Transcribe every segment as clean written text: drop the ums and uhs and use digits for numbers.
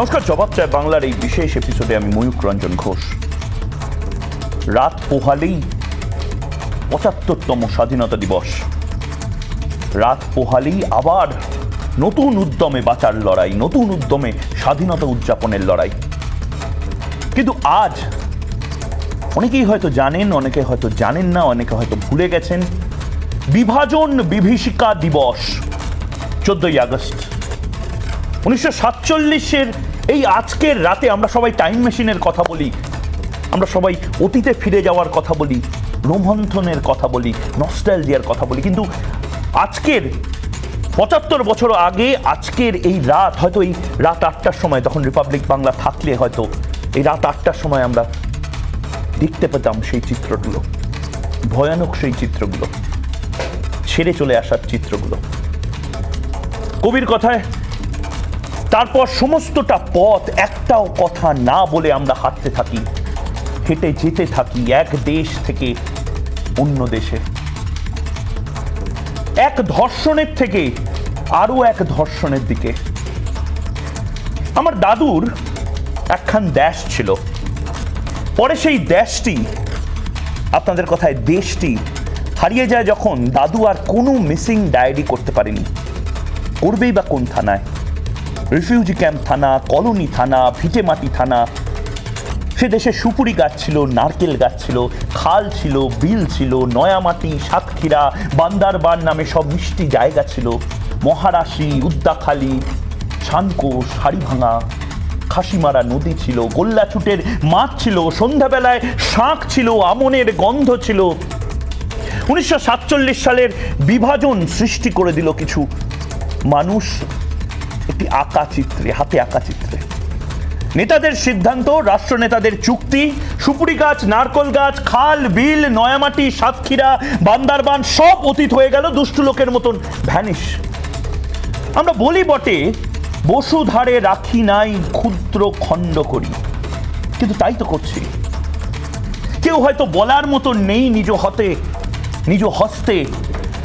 নমস্কার, জবাব চায় বাংলার এই বিশেষ এপিসোডে আমি ময়ূক রঞ্জন ঘোষ। রাত পোহালেই ৭৫তম স্বাধীনতা দিবস। রাত পোহালেই আবার নতুন উদ্যমে বাঁচার লড়াই, নতুন উদ্যমে স্বাধীনতা উদযাপনের লড়াই। কিন্তু আজ অনেকেই হয়তো জানেন, অনেকে হয়তো জানেন না, অনেকে হয়তো ভুলে গেছেন, বিভাজন বিভীষিকা দিবস 14ই আগস্ট 1947-এর এই আজকের রাতে আমরা সবাই টাইম মেশিনের কথা বলি, আমরা সবাই অতীতে ফিরে যাওয়ার কথা বলি, রোমন্থনের কথা বলি, নস্টালজিয়ার কথা বলি, কিন্তু আজকের ৭৫ বছর আগে আজকের এই রাত, হয়তো এই রাত ৮টার সময়, তখন রিপাবলিক বাংলা থাকলে হয়তো এই রাত ৮টার সময় আমরা দেখতে পেতাম সেই চিত্রগুলো, ভয়ানক সেই চিত্রগুলো, ছেড়ে চলে আসার চিত্রগুলো। কবির কথায় তারপর সমস্তটা পথ একটাও কথা না বলে আমরা হাঁটতে থাকি, হেঁটে যেতে থাকি এক দেশ থেকে অন্য দেশে, এক ধর্ষণের থেকে আরো এক ধর্ষণের দিকে। আমার দাদুর একখান দেশ ছিল, পরে সেই দেশটি, আপনাদের কথায় দেশটি হারিয়ে যায় যখন দাদু আর কোনো মিসিং ডায়েরি করতে পারেনি। করবেই বা কোন থানায়? রিফিউজি ক্যাম্প থানা, কলোনি থানা, ভিটেমাটি থানা। সে দেশে সুপুরি গাছ ছিল, নারকেল গাছ ছিল, খাল ছিল, বিল ছিল, নয়ামাটি, সাতক্ষীরা, বান্দারবান নামে সব মিষ্টি জায়গা ছিল, মহারাশি, উদ্দাখালি, শানকোষ, হাড়িভাঙা, খাসিমারা নদী ছিল, গোল্লাছুটের মাছ ছিল, সন্ধ্যাবেলায় শাঁখ ছিল, আমনের গন্ধ ছিল। 1947 সালের বিভাজন সৃষ্টি করে দিল কিছু মানুষ একটি আঁকা চিত্রে, হাতে আঁকা চিত্রে। নেতাদের সিদ্ধান্ত, রাষ্ট্রনেতাদের চুক্তি, সুপুরি গাছ, নারকল গাছ, খাল, বিল, নয়ামাটি, সাতক্ষীরা, বান্দারবান সব অতীত হয়ে গেল, দুষ্টু লোকের মতন ভ্যানিশ। আমরা বলি বটে, বসুধারে রাখি নাই, ক্ষুদ্র খণ্ড করি, কিন্তু তাই তো করছি। কেউ হয়তো বলার মতো নেই নিজ হতে, নিজ হস্তে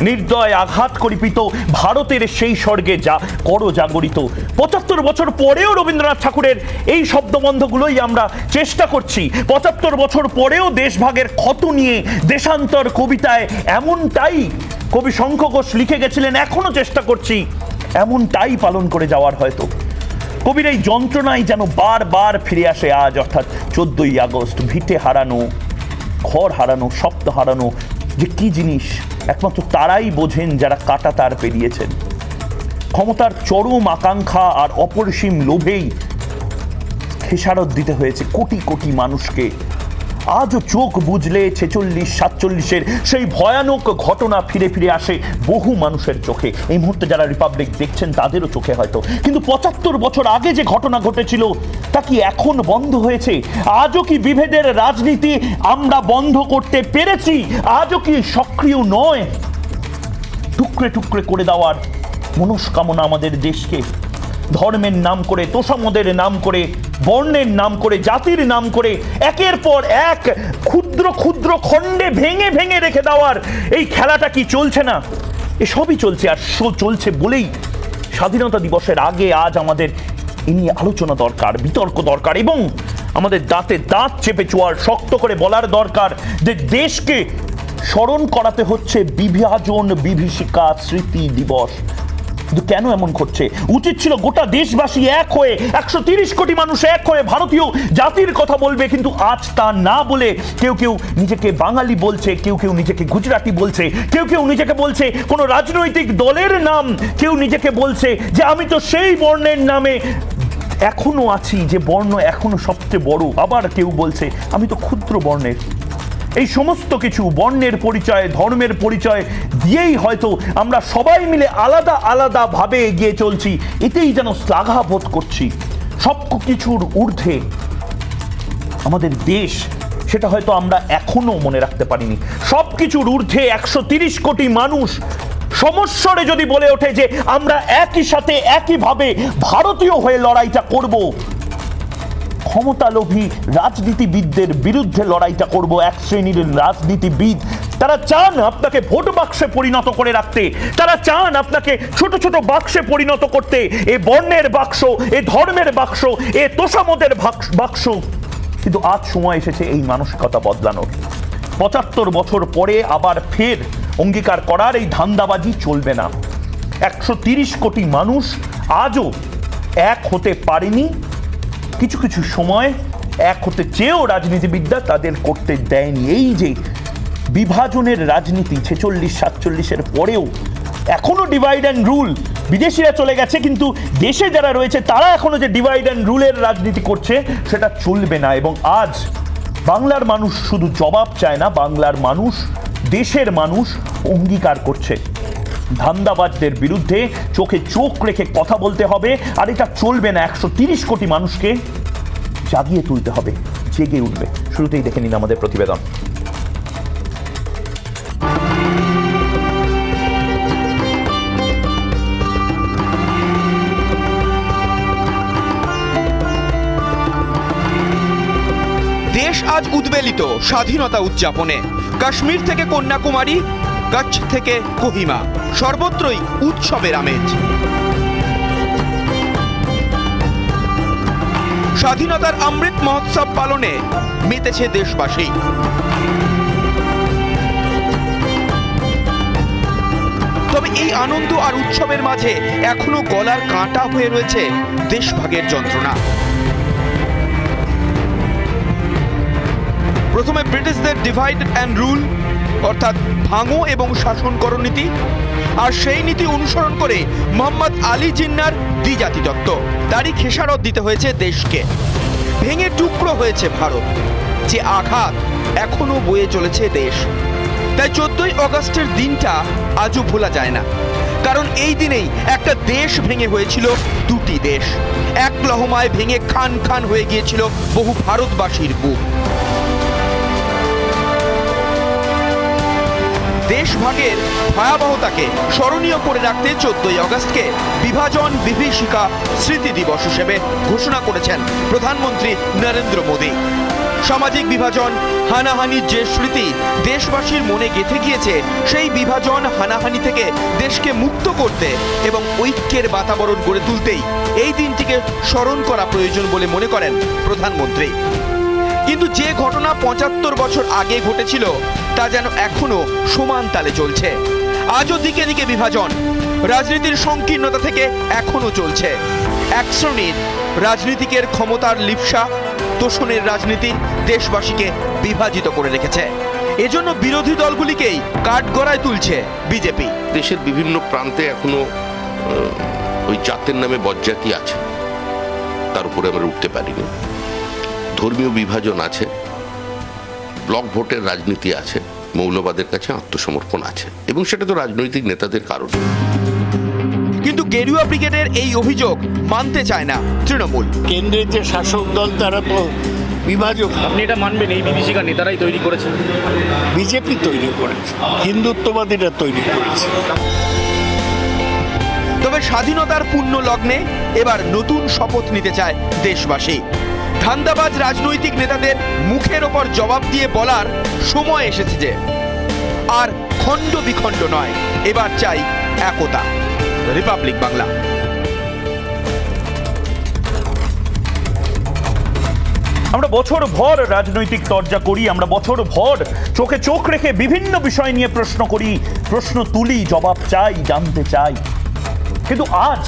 নির্দয় আঘাত করিপিত ভারতের সেই স্বর্গে যা করো জাগরিত। ৭৫ বছর পরেও রবীন্দ্রনাথ ঠাকুরের এই শব্দবন্ধগুলোই আমরা চেষ্টা করছি। ৭৫ বছর পরেও দেশভাগের ক্ষত নিয়ে দেশান্তর কবিতায় এমনটাই কবি শঙ্খ ঘোষ লিখে গেছিলেন, এখনো চেষ্টা করছি এমনটাই পালন করে যাওয়ার। হয়তো কবির এই যন্ত্রণাই যেন বারবার ফিরে আসে আজ, অর্থাৎ 14ই আগস্ট। ভিটে হারানো, ঘর হারানো, স্বপ্ন হারানো যে কি জিনিস একমাত্র তারাই বোঝেন যারা কাটা তার পেরিয়েছেন। ক্ষমতার চরম আকাঙ্ক্ষা আর অপরিসীম লোভেই খেসারত দিতে হয়েছে কোটি কোটি মানুষকে। আজও চোখ বুঝলে 46-47-এর সেই ভয়ানক ঘটনা ফিরে ফিরে আসে বহু মানুষের চোখে। এই মুহূর্তে যারা রিপাবলিক দেখছেন তাদেরও চোখে হয়তো। কিন্তু ৭৫ বছর আগে যে ঘটনা ঘটেছিল তা কি এখন বন্ধ হয়েছে? আজও কি বিভেদের রাজনীতি আমরা বন্ধ করতে পেরেছি? আজও কি সক্রিয় নয় টুকরে টুকরে করে দেওয়ার মনস্কামনা আমাদের দেশকে? ধর্মের নাম করে, তোষামদের নাম করে, বর্ণের নাম করে, জাতির নাম করে একের পর এক ক্ষুদ্র ক্ষুদ্র খণ্ডে ভেঙে ভেঙে রেখে দেওয়ার এই খেলাটা কি চলছে না? এসবই চলছে, আর চলছে বলেই স্বাধীনতা দিবসের আগে আজ আমাদের এ নিয়ে আলোচনা দরকার, বিতর্ক দরকার, এবং আমাদের দাঁতে দাঁত চেপে চোয়ার শক্ত করে বলার দরকার যে দেশকে স্মরণ করাতে হচ্ছে বিভাজন বিভীষিকা স্মৃতি দিবস। কিন্তু কেন এমন ঘটছে? উচিত ছিল গোটা দেশবাসী এক হয়ে, 130 কোটি মানুষ এক হয়ে ভারতীয় জাতির কথা বলবে, কিন্তু আজ তা না বলে কেউ কেউ নিজেকে বাঙালি বলছে, কেউ কেউ নিজেকে গুজরাটি বলছে, কেউ কেউ নিজেকে বলছে কোনো রাজনৈতিক দলের নাম, কেউ নিজেকে বলছে যে আমি তো সেই বর্ণের নামে এখনো আছি যে বর্ণ এখনো সবচেয়ে বড়, আবার কেউ বলছে আমি তো ক্ষুদ্র বর্ণের। এই সমস্ত কিছু বর্ণের পরিচয়, ধর্মের পরিচয় দিয়েই হয়তো আমরা সবাই মিলে আলাদা আলাদা ভাবে এগিয়ে চলছি, এতেই যেন শ্লাঘা বোধ করছি। সব কিছুর ঊর্ধ্বে আমাদের দেশ, সেটা হয়তো আমরা এখনো মনে রাখতে পারিনি। সব কিছুর ঊর্ধ্বে 130 কোটি মানুষ সমস্বরে যদি বলে ওঠে যে আমরা একই সাথে একইভাবে ভারতীয় হয়ে লড়াইটা করব, ক্ষমতালোভী রাজনীতিবিদদের বিরুদ্ধে লড়াইটা করব, এক শ্রেণীর রাজনীতিবিদ তারা চান আপনাকে ভোট বাক্সে পরিণত করে রাখতে, তারা চান আপনাকে ছোট ছোট বাক্সে পরিণত করতে, এ বর্ণের বাক্স, এ ধর্মের বাক্স, এ তোষামতের বাক্স। কিন্তু আজ সময় এসেছে এই মানসিকতা বদলানোর। ৭৫ বছর পরে আবার ফের অঙ্গীকার করার এই ধান্দাবাজি চলবে না। ১৩০ কোটি মানুষ আজও এক হতে পারেনি। কিছু কিছু সময় এক হতে চেয়েও রাজনীতিবিদরা তাদের করতে দেয়নি। এই যে বিভাজনের রাজনীতি ৪৬-৪৭-এর পরেও এখনো ডিভাইড অ্যান্ড রুল, বিদেশিরা চলে গেছে কিন্তু দেশে যারা রয়েছে তারা এখনো যে ডিভাইড অ্যান্ড রুলের রাজনীতি করছে সেটা চলবে না। এবং আজ বাংলার মানুষ শুধু জবাব চায় না, বাংলার মানুষ, দেশের মানুষ অঙ্গীকার করছে ধান্দাবাজদের বিরুদ্ধে চোখে চোখ রেখে কথা বলতে হবে। আর এটা চলবে না। ১৩০ কোটি মানুষকে জাগিয়ে তুলতে হবে, জেগে উঠবে। শুরুতেই দেখে নিন আমাদের প্রতিবেদন। দেশ আজ উদ্বেলিত স্বাধীনতা উদযাপনে। কাশ্মীর থেকে কন্যাকুমারী, কচ্ছ থেকে কোহিমা, সর্বত্রই উৎসবের আমেজ। স্বাধীনতার অমৃত মহোৎসব পালনে মেতেছে দেশবাসী। তবে এই আনন্দ আর উৎসবের মাঝে এখনো গলার কাঁটা হয়ে রয়েছে দেশভাগের যন্ত্রণা। প্রথমে ব্রিটিশদের ডিভাইড অ্যান্ড রুল অর্থাৎ ভাঙো এবং শাসন করো নীতি, আর সেই নীতি অনুসরণ করে মোহাম্মদ আলী জিন্নার দ্বিজাতি তত্ত্ব, তারই খেসারত দিতে হয়েছে দেশকে। ভেঙে টুকরো হয়েছে ভারত, যে আঘাত এখনো বয়ে চলেছে দেশ। তাই 14ই অগস্টের দিনটা আজও ভোলা যায় না, কারণ এই দিনেই একটা দেশ ভেঙে হয়েছিল দুটি দেশ। এক লহমায় ভেঙে খান খান হয়ে গিয়েছিল বহু ভারতবাসীর বুক। দেশভাগের ভয়াবহতাকে স্মরণীয় করে রাখতে 14ই অগস্টকে বিভাজন বিভীষিকা স্মৃতি দিবস হিসেবে ঘোষণা করেছেন প্রধানমন্ত্রী নরেন্দ্র মোদী। সামাজিক বিভাজন, হানাহানির যে স্মৃতি দেশবাসীর মনে গেঁথে গিয়েছে, সেই বিভাজন হানাহানি থেকে দেশকে মুক্ত করতে এবং ঐক্যের বাতাবরণ গড়ে তুলতেই এই দিনটিকে স্মরণ করা প্রয়োজন বলে মনে করেন প্রধানমন্ত্রী। কিন্তু যে ঘটনা ৭৫ বছর আগে ঘটেছিল তা যেন এখনো সমান তালে চলছে। আজও দিকে দিকে বিভাজন, রাজনীতির সংকীর্ণতা থেকে এখনো চলছে। এক শ্রেণীর রাজনীতিকের ক্ষমতার লিপ্সা, তোষণের রাজনীতি দেশবাসীকে বিভাজিত করে রেখেছে। এজন্য বিরোধী দলগুলিকেই কাঠগড়ায় তুলছে বিজেপি। দেশের বিভিন্ন প্রান্তে এখনো ওই জাতের নামে বজ্জাতি আছে, তার উপরে আমরা উঠতে পারিনি। ধর্মীয় বিভাজন আছে, ব্লক ভোটের রাজনীতি আছে, মৌলবাদের কাছে আত্মসমর্পণ আছে, এবং সেটা তো রাজনৈতিক নেতাদের কারণ। কিন্তু গেরুয়া ব্রিগেডের এই অভিযোগ মানতে চায় না তৃণমূল। কেন্দ্রের যে শাসক দল তারা তো বিভাজক। আপনি এটা মানবেন এই বিভীষিকা নেতারাই তৈরি করেছেন? বিজেপি তৈরি করেছে, হিন্দুত্ববাদীরা তৈরি করেছে। তবে স্বাধীনতার পুণ্য লগ্নে এবার নতুন শপথ নিতে চায় দেশবাসী। ধান্দাবাজ রাজনৈতিক নেতাদের মুখের ওপর জবাব দিয়ে বলার সময় এসেছে যে আর খণ্ড বিখণ্ড নয়, এবার চাই একতা। রিপাবলিক বাংলা। আমরা বছর ভর রাজনৈতিক চর্চা করি, আমরা বছর ভর চোখে চোখ রেখে বিভিন্ন বিষয় নিয়ে প্রশ্ন করি, প্রশ্ন তুলি, জবাব চাই, জানতে চাই। কিন্তু আজ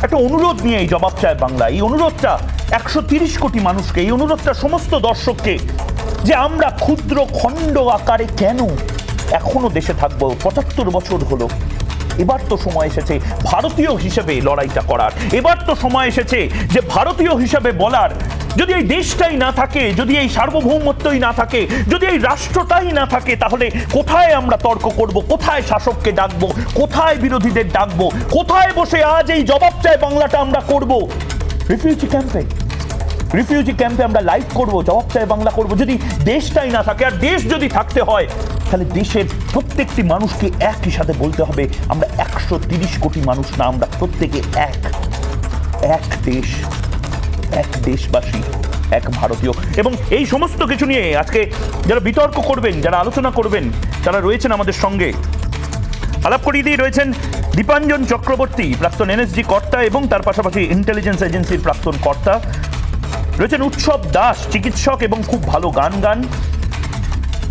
একটা অনুরোধ নিয়ে এই জবাব চায় বাংলা। এই অনুরোধটা ১৩০ কোটি মানুষকে, এই অনুরোধটা সমস্ত দর্শককে, যে আমরা ক্ষুদ্র খণ্ড আকারে কেন এখনো দেশে থাকবো। ৭৫ বছর হলো, এবার তো সময় এসেছে ভারতীয় হিসেবে লড়াইটা করার। এবার তো সময় এসেছে যে ভারতীয় হিসেবে বলার, যদি এই দেশটাই না থাকে, যদি এই সার্বভৌমত্বই না থাকে, যদি এই রাষ্ট্রটাই না থাকে, তাহলে কোথায় আমরা তর্ক করব, কোথায় শাসককে ডাকবো, কোথায় বিরোধীদের ডাকবো, কোথায় বসে আজ এই জবাব চায় বাংলাটা আমরা করব? রিফিউজি ক্যাম্পে আমরা লাইভ করব, জবাব চায় বাংলা করব। যদি দেশটাই না থাকে, আর দেশ যদি থাকতে হয়, তাহলে দেশের প্রত্যেকটি মানুষকে একই সাথে বলতে হবে আমরা ১৩০ কোটি মানুষ না, আমরা প্রত্যেকে এক দেশ, এক দেশবাসী। এক ভারতীয়। এবং এই সমস্ত কিছু নিয়ে আজকে যারা বিতর্ক করবেন, যারা আলোচনা করবেন, তারা রয়েছেন আমাদের সঙ্গে। আলাপ করিয়ে দিয়ে রয়েছেন দীপাঞ্জন চক্রবর্তী, প্রাক্তন এনএসজি কর্তা এবং তার পাশাপাশি ইন্টেলিজেন্স এজেন্সির প্রাক্তন কর্তা। রয়েছেন উৎসব দাস, চিকিৎসক এবং খুব ভালো গান।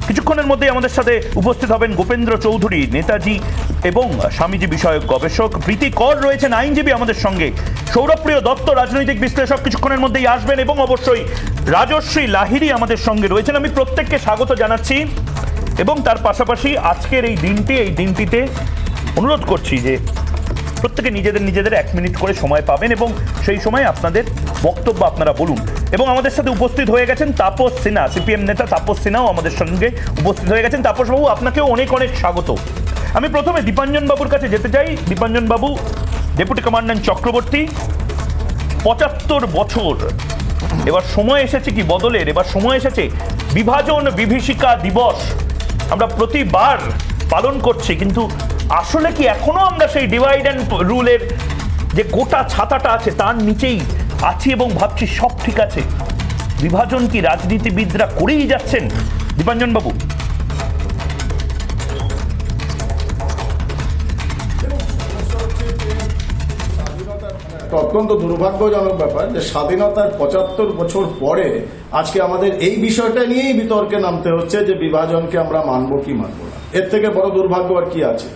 কিছুক্ষণের মধ্যেই আমাদের সাথে উপস্থিত হবেন গোপেন্দ্র চৌধুরী, নেতাজি এবং স্বামীজি বিষয়ক গবেষক। প্রীতি কর রয়েছেন আইনজীবী আমাদের সঙ্গে। সৌরভপ্রিয় দত্ত, রাজনৈতিক বিশ্লেষক, কিছুক্ষণের মধ্যেই আসবেন। এবং অবশ্যই রাজশ্রী লাহিড়ী আমাদের সঙ্গে রয়েছেন। আমি প্রত্যেককে স্বাগত জানাচ্ছি এবং তার পাশাপাশি আজকের এই দিনটিতে অনুরোধ করছি যে প্রত্যেকে নিজেদের 1 মিনিট করে সময় পাবেন এবং সেই সময় আপনাদের বক্তব্য আপনারা বলুন। এবং আমাদের সাথে উপস্থিত হয়ে গেছেন তাপস সিনহা, সিপিএম নেতা তাপস সিনহাও আমাদের সঙ্গে উপস্থিত হয়ে গেছেন। তাপসবাবু, আপনাকেও অনেক স্বাগত। আমি প্রথমে দীপাঞ্জন বাবুর কাছে যেতে চাই। দীপাঞ্জন বাবু, ডেপুটি কমান্ড্যান্ট চক্রবর্তী, 75 বছর, এবার সময় এসেছে কি বদলের? এবার সময় এসেছে বিভাজন বিভীষিকা দিবস আমরা প্রতিবার পালন করছি, কিন্তু আসলে কি এখনো আমরা সেই ডিভাইড অ্যান্ড রুলের যে গোটা ছাতাটা আছে তার নিচেই আছি এবং ভাবছি সব ঠিক আছে? বিভাজন কি রাজনীতিবিদরা করেই যাচ্ছেন? দীপাঞ্জন বাবু। অত্যন্ত দুর্ভাগ্যজনক ব্যাপার যে স্বাধীনতার 75 বছর পরে আজকে আমাদের এই বিষয়টা নিয়েই বিতর্কে নামতে হচ্ছে যে বিভাজনকে আমরা মানব কি মানব না। এর থেকে বড় দুর্ভাগ্য আর কি আছে?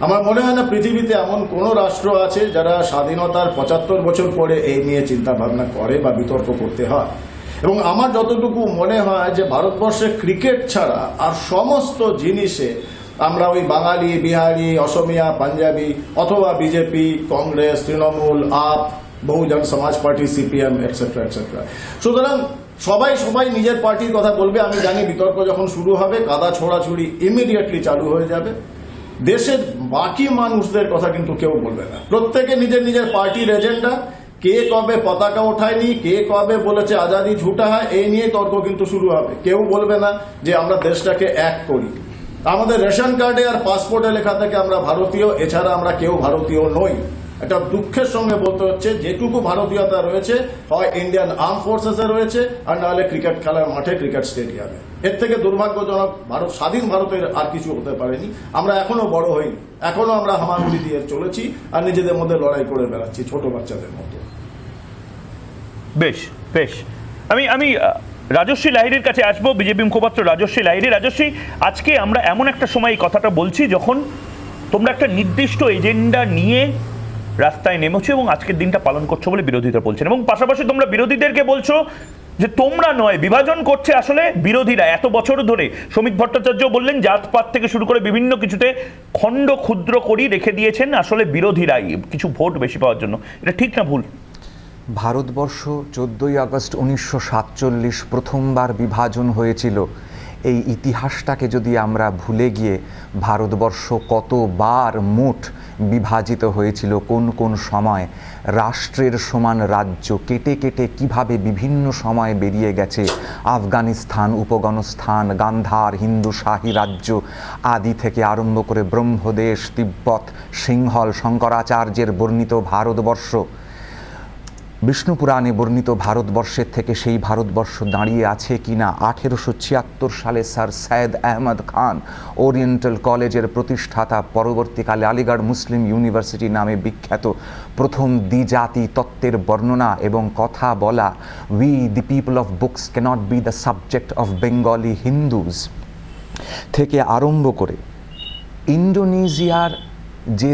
আমার মনে হয় না পৃথিবীতে এমন কোন রাষ্ট্র আছে যারা স্বাধীনতার 75 বছর পরে এই নিয়ে চিন্তা ভাবনা করে বা বিতর্ক করতে হয়। এবং আমার যতটুকু মনে হয় যে ভারতবর্ষে ক্রিকেট ছাড়া আর সমস্ত জিনিসে আমরা ওই বাঙালি, বিহারি, অসমিয়া, পাঞ্জাবি অথবা বিজেপি, কংগ্রেস, তৃণমূল, আপ, বহুজন সমাজ পার্টি, সিপিএম, এটসেট্রা এটসেট্রা। সুতরাং সবাই নিজের পার্টির কথা বলবে। আমি জানি বিতর্ক যখন শুরু হবে কাদা ছোড়াছুড়ি ইমিডিয়েটলি চালু হয়ে যাবে। দেশের বাকি মানুষদের কথা কিন্তু কেউ বলবে না। প্রত্যেকে নিজের পার্টির এজেন্ডা, কে কবে পতাকা ওঠায়নি, কে কবে বলেছে আজাদি ঝুটা হয়, এই নিয়ে তর্ক কিন্তু শুরু হবে। কেউ বলবে না যে আমরা দেশটাকে এক করি। আমাদের রেশন কার্ডে আর পাসপোর্টে লেখা থাকে আমরা ভারতীয়, এছাড়া আমরা কেউ ভারতীয় নই। এটা দুঃখের সঙ্গে বলতে হচ্ছে যেটুকু ভারতীয়তা রয়েছে হয় ইন্ডিয়ান আর্ম ফোর্সেসে রয়েছে আর নাহলে ক্রিকেট খেলার মাঠে, ক্রিকেট স্টেডিয়ামে। এর থেকে দুর্ভাগ্যজনক স্বাধীন ভারতের আর কিছু হতে পারেনি। আমরা এখনো বড় হইনি, এখনো আমরা হামাগুড়ি দিয়ে চলেছি আর নিজেদের মধ্যে লড়াই করে বেড়াচ্ছি ছোট বাচ্চাদের মতো। বেশ বেশ, আমি রাজশ্রী লাহিড়ীর কাছে আসবো, বিজেপি মুখপাত্র রাজশ্রী লাহিড়ী। রাজশ্রী, আজকে আমরা এমন একটা সময় এই কথাটা বলছি যখন তোমরা একটা নির্দিষ্ট এজেন্ডা নিয়ে রাস্তায় নেমেছো এবং আজকের দিনটা পালন করছো বলে বিরোধীরা বলছেন, এবং পাশাপাশি তোমরা বিরোধীদেরকে বলছো যে তোমরা নয়, বিভাজন করছে আসলে বিরোধীরা। এত বছর ধরে শ্রমিক ভট্টাচার্য বললেন জাতপাত থেকে শুরু করে বিভিন্ন কিছুতে খণ্ড ক্ষুদ্র করি রেখে দিয়েছেন আসলে বিরোধীরাই, কিছু ভোট বেশি পাওয়ার জন্য। এটা ঠিক না ভুল? ভারতবর্ষ 14ই আগস্ট 1947 প্রথমবার বিভাজন হয়েছিল। এই ইতিহাসটাকে যদি আমরা ভুলে গিয়ে ভারতবর্ষ কতবার মোট বিভাজিত হয়েছিল, কোন কোন সময় রাষ্ট্রের সমান রাজ্য কেটে কেটে কিভাবে বিভিন্ন সময়ে বেরিয়ে গেছে, আফগানিস্তান, উপগণস্থান, গান্ধার, হিন্দু শাহী রাজ্য আদি থেকে আরম্ভ করে ব্রহ্মদেশ, তিব্বত, সিংহল, শঙ্করাচার্যের বর্ণিত ভারতবর্ষ, বিষ্ণু পুরাণে বর্ণিত ভারতবর্ষের থেকে সেই ভারতবর্ষ দাঁড়িয়ে আছে কিনা 1876 সালে স্যার সৈয়দ আহমদ খান, ওরিয়েন্টাল কলেজের প্রতিষ্ঠাতা, পরবর্তীকালে আলিগড় মুসলিম ইউনিভার্সিটি নামে বিখ্যাত, প্রথম দ্বিজাতি তত্ত্বের বর্ণনা এবং কথা বলা, we the people of books cannot be the subject of Bengali Hindus থেকে আরম্ভ করে ইন্দোনেশিয়ার যে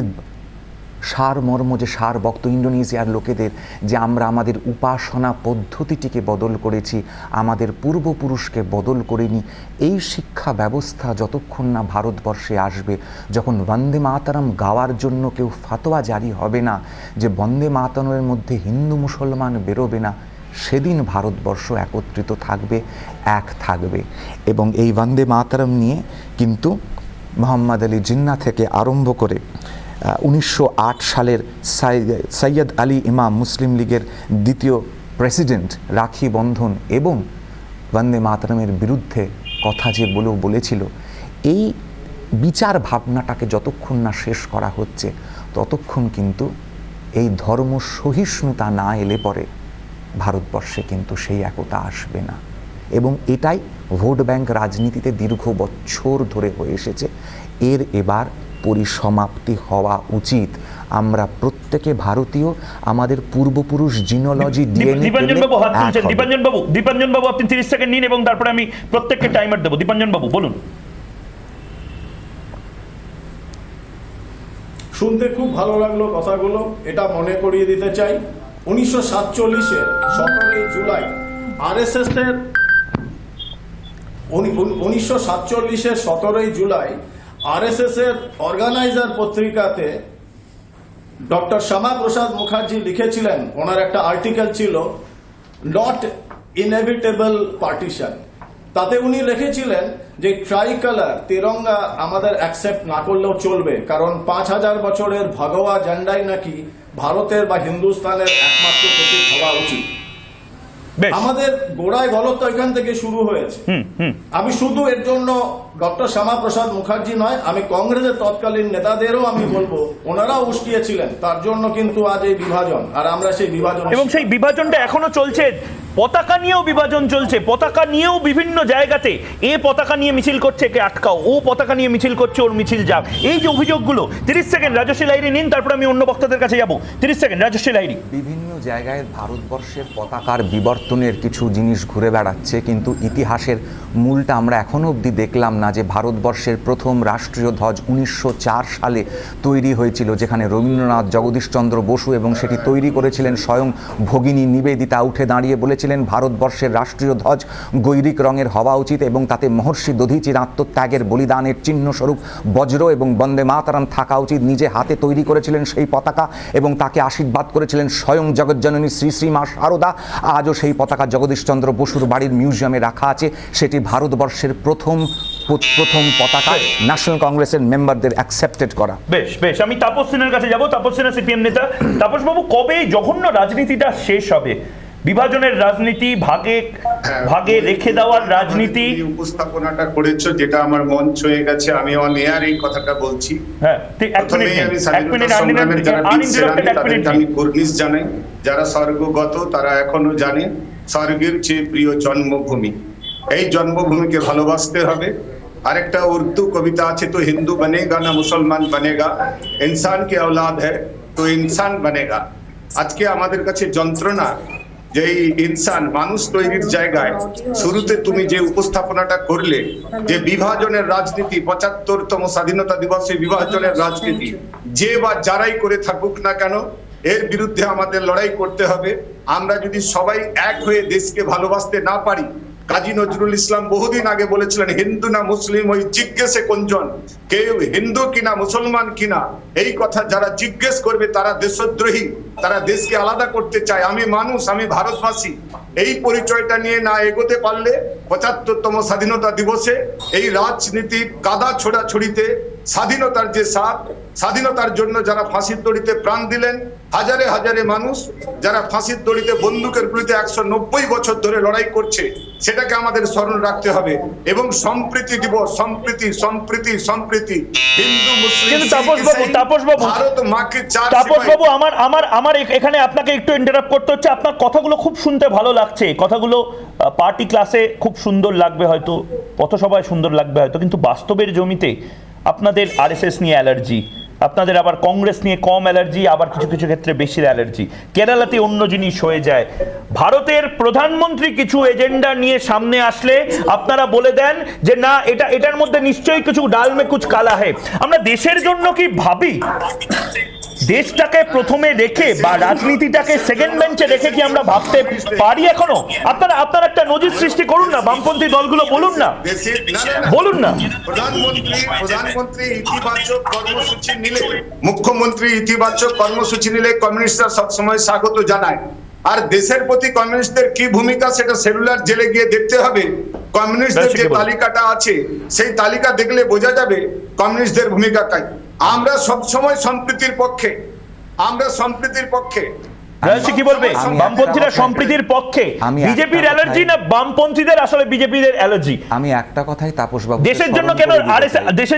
সারমর্ম, যে সারবক্ত ইন্দোনেশিয়ার লোকেদের যে আমরা আমাদের উপাসনা পদ্ধতিটিকে বদল করেছি, আমাদের পূর্বপুরুষকে বদল করিনি, এই শিক্ষা ব্যবস্থা যতক্ষণ না ভারতবর্ষে আসবে, যখন বন্দে মাতরম গাওয়ার জন্য কেউ ফতোয়া জারি হবে না যে বন্দে মাতরমের মধ্যে হিন্দু মুসলমান বেরোবে না, সেদিন ভারতবর্ষ একত্রিত থাকবে, এক থাকবে। এবং এই বন্দে মাতরম নিয়ে কিন্তু মোহাম্মদ আলী জিন্নাহ থেকে আরম্ভ করে 1908 সালের সৈয়দ আলী ইমাম, মুসলিম লীগের দ্বিতীয় প্রেসিডেন্ট, রাখি বন্ধন এবং বন্দে মাতরমের বিরুদ্ধে কথা যে বলেছিল, এই বিচার ভাবনাটাকে যতক্ষণ না শেষ করা হচ্ছে ততক্ষণ কিন্তু এই ধর্ম সহিষ্ণুতা না এলে পরে ভারতবর্ষে কিন্তু সেই একতা আসবে না। এবং এটাই ভোট ব্যাংক রাজনীতিতে দীর্ঘ বছর ধরে হয়ে এসেছে। এর এবার পরিসমাপ্তি হওয়া উচিত। আমরা প্রত্যেকে ভারতীয়, আমাদের পূর্বপুরুষ জিনোলজি ডিএনএ। দীপাঞ্জন বাবু হাত তুলছেন। দীপাঞ্জন বাবু আপনি 30 সেকেন্ড নিন এবং তারপরে আমি প্রত্যেককে টাইমার দেবো। দীপাঞ্জন বাবু বলুন। শুনতে খুব ভালো লাগলো কথাগুলো। এটা মনে করিয়ে দিতে চাই 1947-এর 17 জুলাই আরএসএস এর 1947-এর 17 জুলাই আরএসএস এর অর্গানাইজার পত্রিকাতে ডক্টর শ্যামা প্রসাদ মুখার্জি লিখেছিলেন, ওনার একটা আর্টিকেল ছিল নট ইনএভিটেবল পার্টিশন। তাতে উনি লিখেছিলেন যে ট্রাইকালার তিরঙ্গা আমাদের অ্যাকসেপ্ট না করলেও চলবে, কারণ 5000 বছরের ভগবা ঝান্ডাই নাকি ভারতের বা হিন্দুস্তানের একমাত্র প্রতীক হওয়া উচিত। আমাদের গোড়ায় গলত এখান থেকে শুরু হয়েছে। আমি শুধু এর জন্য ডক্টর শ্যামা প্রসাদ মুখার্জি নয়, আমি কংগ্রেসের তৎকালীন নেতাদেরও আমি বলবো, ওনারাও উস্কিয়েছিলেন। তার জন্য কিন্তু আজ এই বিভাজন, আর আমরা সেই বিভাজন, এবং সেই বিভাজনটা এখনো চলছে। পতাকা নিয়েও বিভাজন চলছে, পতাকা নিয়েও বিভিন্ন জায়গাতে এ পতাকা নিয়ে মিছিল করছে, একে আটকাও, ও পতাকা নিয়ে মিছিল করছে, ওর মিছিল যাক। এই যে অভিযোগগুলো, 30 সেকেন্ড রাজশ্রী লাহিড়ী নিন, তারপর আমি অন্য বক্তাদের কাছে যাবো। 30 সেকেন্ড রাজশ্রী লাহিড়ী। বিভিন্ন জায়গায় ভারতবর্ষের পতাকার বিবর্তনের কিছু জিনিস ঘুরে বেড়াচ্ছে, কিন্তু ইতিহাসের মূলটা আমরা এখনও অবধি দেখলাম না। যে ভারতবর্ষের প্রথম রাষ্ট্রীয় ধ্বজ 1904 সালে তৈরি হয়েছিল, যেখানে রবীন্দ্রনাথ, জগদীশচন্দ্র বসু, এবং সেটি তৈরি করেছিলেন স্বয়ং ভগিনী নিবেদিতা, উঠে দাঁড়িয়ে বলেছিলেন ভারতবর্ষের রাষ্ট্রীয় ধ্বজ গৈরিক রঙের হওয়া উচিত, এবং তাতে মহর্ষি দধিচির আত্মত্যাগের বলিদানের চিহ্নস্বরূপ বজ্র এবং বন্দে মাতরম থাকা উচিত। নিজে হাতে তৈরি করেছিলেন সেই পতাকা এবং তাকে আশীর্বাদ করেছিলেন স্বয়ং জগজ্জননী শ্রী শ্রী মা শারদা। আজও সেই পতাকা জগদীশচন্দ্র বসুর বাড়ির মিউজিয়ামে রাখা আছে। সেটি ভারতবর্ষের প্রথম পতাকা, ন্যাশনাল কংগ্রেসের মেম্বারদের অ্যাকসেপ্টেড করা। বেশ বেশ, আমি তাপস সিনহার কাছে যাব। তাপস সিনহা সিপিএম নেতা। তাপস বাবু, কবে জঘন্য রাজনীতিটা শেষ হবে? বিভাজনের রাজনীতি, ভাগে ভাগে রেখে দেওয়ার রাজনীতি। উপস্থাপনাটা করেছো, যেটা আমার মন ছুঁয়ে গেছে। আমি অন এয়ার এই কথাটা বলছি। হ্যাঁ, ঠিক। এক মিনিট আমি কুর্নিশ জানাই। যারা স্বর্গগত তারা এখনো জানে স্বর্গের চেয়ে প্রিয় জন্মভূমি। এই জন্মভূমিকে ভালোবাসতে হবে। আরেকটা উর্দু কবিতা আছে, তো হিন্দু বনেগা না মুসলমান বনেগা, ইনসান কে औलाद है তো ইনসান বনেগা। আজকে আমাদের কাছে যন্ত্রণা যে ইনসান, মানুষ তৈরির জায়গায় শুরুতে তুমি যে উপস্থাপনাটা করলে, যে বিভাজনের রাজনীতি, 75তম স্বাধীনতা দিবসে বিভাজনের রাজনীতি যে বা যারাই করে থাকুক না কেন, এর বিরুদ্ধে আমাদের লড়াই করতে হবে। আমরা যদি সবাই এক হয়ে দেশকে ভালোবাসতে না পারি, কাজী নজরুল ইসলাম বহুদিন আগে বলেছিলেন, হিন্দু না মুসলিম ওই জিজ্ঞেসে কোনজন, কেউ হিন্দু কিনা মুসলমান কিনা, এই কথা যারা জিজ্ঞেস করবে তারা দেশদ্রোহী, তারা দেশকে আলাদা করতে চায়। আমি মানুষ, আমি ভারতবাসী, এই পরিচয়টা নিয়ে না এগোতে পারলে 75তম স্বাধীনতা দিবসে এই রাজনীতির কাদা ছোড়াছুড়িতে স্বাধীনতার যে স্বাদ, স্বাধীনতার জন্য যারা ফাঁসির দড়িতে প্রাণ দিলেন, হাজারে হাজারে মানুষ যারা ফাঁসির দড়িতে বন্দুকের বিরুদ্ধে 190 বছর ধরে লড়াই করছে, সেটাকে আমাদের স্মরণ রাখতে হবে। এবং সম্প্রীতি দিবস, সম্প্রীতি সম্প্রীতি সম্প্রীতি, হিন্দু মুসলিম, তাপস বাবু, ভারত মাকে চার। তাপস বাবু, আমার এখানে আপনাকে একটু ইন্টারাপ্ট করতে হচ্ছে। আপনার কথাগুলো খুব শুনতে ভালো লাগছে, কথাগুলো পার্টি ক্লাসে খুব সুন্দর লাগবে হয়তো, পথসভায় সুন্দর লাগবে হয়তো, কিন্তু বাস্তবের জমিতে আপনাদের আরএসএস নিয়ে অ্যালার্জি, আপনাদের আবার কংগ্রেস নিয়ে কম অ্যালার্জি, আবার কিছু কিছু ক্ষেত্রে বেশি অ্যালার্জি। কেরালাতে অন্য জিনিস হয়ে যায়। ভারতের প্রধানমন্ত্রী কিছু এজেন্ডা নিয়ে সামনে আসলে আপনারা বলে দেন যে না, এটার মধ্যে নিশ্চয়ই কিছু ডাল মে কুছ কালা হে। আমরা দেশের জন্য কি ভাবি? দেশটাকে প্রথমে রেখে বা রাজনীতিটাকে সেকেন্ড বেঞ্চে রেখে কি আমরা ভাবতে পারি এখনো? আপনারা একটা নজির সৃষ্টি করুন না, বামপন্থী দলগুলো বলুন না, বলুন না। প্রধানমন্ত্রী ইতিবাচক কর্মসূচি নিলে, মুখ্যমন্ত্রী ইতিবাচক কর্মসূচি নিলে কমিউনিস্টরা সবসময় স্বাগত জানায়। আর দেশের প্রতি কমিউনিস্টদের কি ভূমিকা, সেটা সেলুলার জেলে গিয়ে দেখতে হবে। কমিউনিস্টদের যে তালিকাটা আছে, সেই তালিকা দেখলে বোঝা যাবে কমিউনিস্টদের ভূমিকা। আমরা সবসময় সম্প্রীতির পক্ষে, আমরা সম্প্রীতির পক্ষে। রাজশ্রী কি বলবে? বামপন্থীরা সম্প্রীতির পক্ষে, বিজেপির অ্যালার্জি না বামপন্থীদের আসলে বিজেপির অ্যালার্জি? আমি একটা কথাই তাপসবাবু, দেশের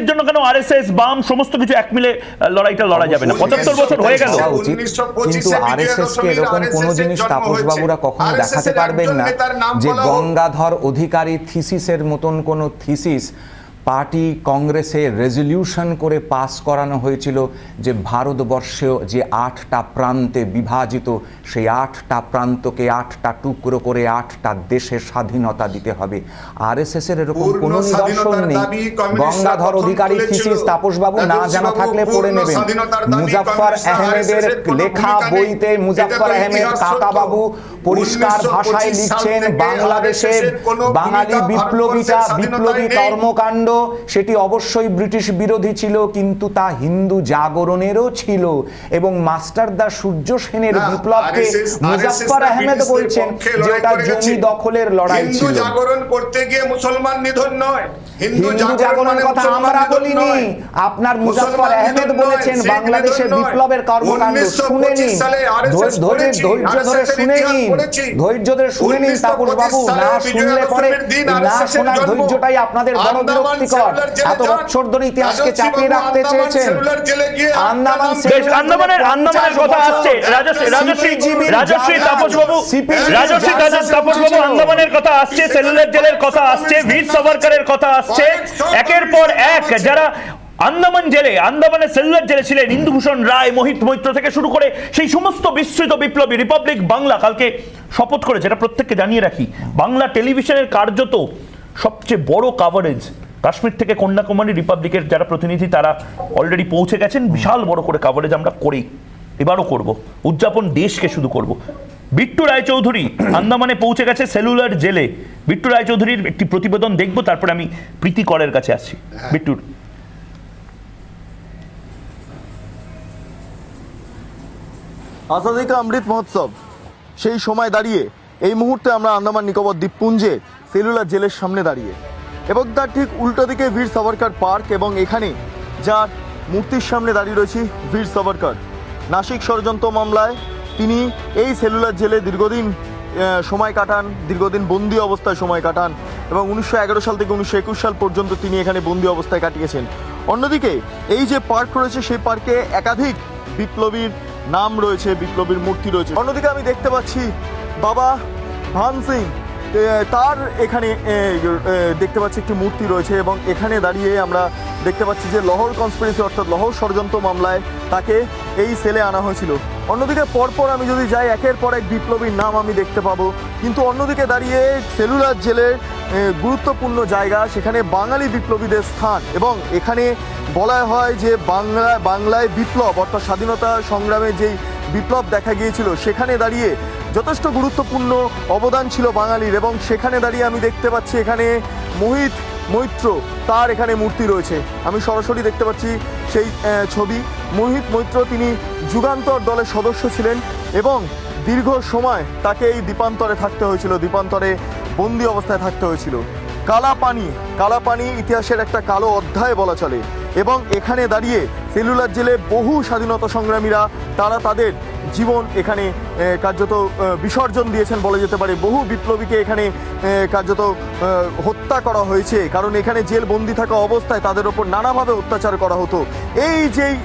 জন্য কেন আরএসএস বাম সমস্ত কিছু এক মিলে লড়াইটা লড়া যাবে না? 75 বছর হয়ে গেল। কিন্তু আরএসএস কে এরকম কোনো জিনিস তাপসবাবুরা কখনো দেখাতে পারবেন না যে গঙ্গাধর অধিকারী থিসিসের মতন কোনো থিসিস পার্টি কংগ্রেসে রেজলিউশন করে পাস করানো হয়েছিল যে ভারতবর্ষেও যে 8টা প্রান্তে বিভাজিত, সেই 8টা প্রান্তকে 8টা টুকরো করে 8টা দেশের স্বাধীনতা দিতে হবে। আরএসএস এর এরকম কোনো নিদর্শন নেই। গঙ্গাধর অধিকারী থিসিস তাপসবাবু না জানা থাকলে পড়ে নেবেন। মুজাফফর আহমেদের লেখা বইতে মুজাফফর আহমেদ কাকাবাবু পরিষ্কার ভাষায় লিখছেন, বাংলাদেশের বাঙালি বিপ্লবী কর্মকাণ্ড সেটি অবশ্যই ব্রিটিশ বিরোধী ছিল, কিন্তু তা হিন্দু জাগরণেরও ছিল। এবং মাস্টারদা সূর্য সেনের বিপ্লবকে মুজাফফর আহমেদ বলছেন যে এটা জমি দখলের লড়াই ছিল। হিন্দু জাগরণ করতে গিয়ে মুসলমান নিধন নয়, হিন্দু জাগরণের কথা আমরা বলিনি, আপনার মুজাফফর আহমেদ বলেছেন। বাংলাদেশের বিপ্লবের কর্মকাণ্ড শুনে নিন, ধৈর্য ধরে শুনে নিন, তাপসবাবু। না শুনলে পরে না শোনার ধৈর্যটাই আপনাদের বড় বিরক্তিকর। এত বছর ধরে ইতিহাসকে চাপিয়ে রাখতে চেয়েছেন। আন্দামানের কথা আসছে, রাজশ্রী তাপসবাবু আন্দামানের কথা আসছে, সেলুলার জেলের কথা আসছে, বীর সাভারকরের কথা আসছে। একের পর এক যারা আন্দামানের সেলুলার জেলে ছিলেন, ইন্দুভূষণ রায়, মোহিত মৈত্র থেকে শুরু করে সেই সমস্ত বিস্মৃত বিপ্লবী, রিপাবলিক বাংলা কালকে শপথ করেছে। এটা প্রত্যেককে জানিয়ে রাখি, বাংলা টেলিভিশনের কার্যত সবচেয়ে বড় কাভারেজ কাশ্মীর থেকে কন্যাকুমারী, রিপাবলিকের যারা প্রতিনিধি তারা অলরেডি পৌঁছে গেছেন। বিশাল বড় করে কাভারেজ আমরা করি, এবারও করব, উদযাপন দেশকে শুধু করব। বিট্টু রায়চৌধুরী আন্দামানে পৌঁছে গেছে সেলুলার জেলে। বিট্টু রায়চৌধুরীর একটি প্রতিবেদন দেখব, তারপরে আমি প্রীতি করের কাছে আসছি। বিট্টুর আজাদি কা অমৃত মহোৎসব, সেই সময় দাঁড়িয়ে এই মুহূর্তে আমরা আন্দামান নিকোবর দ্বীপপুঞ্জে সেলুলার জেলের সামনে দাঁড়িয়ে, এবং তার ঠিক উল্টো দিকে বীর সাভারকর পার্ক, এবং এখানে যার মূর্তির সামনে দাঁড়িয়ে রয়েছি বীর সাভারকর। নাসিক ষড়যন্ত্র মামলায় তিনি এই সেলুলার জেলে দীর্ঘদিন সময় কাটান, দীর্ঘদিন বন্দি অবস্থায় সময় কাটান, এবং 1911 সাল থেকে 1921 সাল পর্যন্ত তিনি এখানে বন্দি অবস্থায় কাটিয়েছেন। অন্যদিকে এই যে পার্ক রয়েছে, সেই পার্কে একাধিক বিপ্লবীর নাম রয়েছে, বিপ্লবীর মূর্তি রয়েছে। অন্যদিকে আমি দেখতে পাচ্ছি বাবা ভান সিং, তার এখানে দেখতে পাচ্ছি একটি মূর্তি রয়েছে, এবং এখানে দাঁড়িয়ে আমরা দেখতে পাচ্ছি যে লাহোর কনস্পিরেসি অর্থাৎ লাহোর ষড়যন্ত্র মামলায় তাকে এই সেলে আনা হয়েছিল। অন্যদিকে পরপর আমি যদি যাই, একের পর এক বিপ্লবীর নাম আমি দেখতে পাবো, কিন্তু অন্যদিকে দাঁড়িয়ে সেলুলার জেলের গুরুত্বপূর্ণ জায়গা, সেখানে বাঙালি বিপ্লবীদের স্থান, এবং এখানে বলা হয় যে বাংলায় বিপ্লব অর্থাৎ স্বাধীনতা সংগ্রামে যেই বিপ্লব দেখা গিয়েছিল, সেখানে দাঁড়িয়ে যথেষ্ট গুরুত্বপূর্ণ অবদান ছিল বাঙালির। এবং সেখানে দাঁড়িয়ে আমি দেখতে পাচ্ছি এখানে মোহিত মৈত্র, তার এখানে মূর্তি রয়েছে। আমি সরাসরি দেখতে পাচ্ছি সেই ছবি। মোহিত মৈত্র তিনি যুগান্তর দলের সদস্য ছিলেন, এবং দীর্ঘ সময় তাকে এই দ্বীপান্তরে থাকতে হয়েছিল, দ্বীপান্তরে বন্দি অবস্থায় থাকতে হয়েছিল। কালাপানি ইতিহাসের একটা কালো অধ্যায় বলা চলে, এবং এখানে দাঁড়িয়ে সেলুলার জেলে বহু স্বাধীনতা সংগ্রামীরা তারা তাদের জীবন এখানে কার্যত বিসর্জন দিয়েছেন বলা যেতে পারে। বহু বিপ্লবীকে এখানে কার্যত হত্যা করা হয়েছে, কারণ এখানে জেল বন্দি থাকা অবস্থায় তাদের ওপর নানাভাবে অত্যাচার করা হতো। এই যেই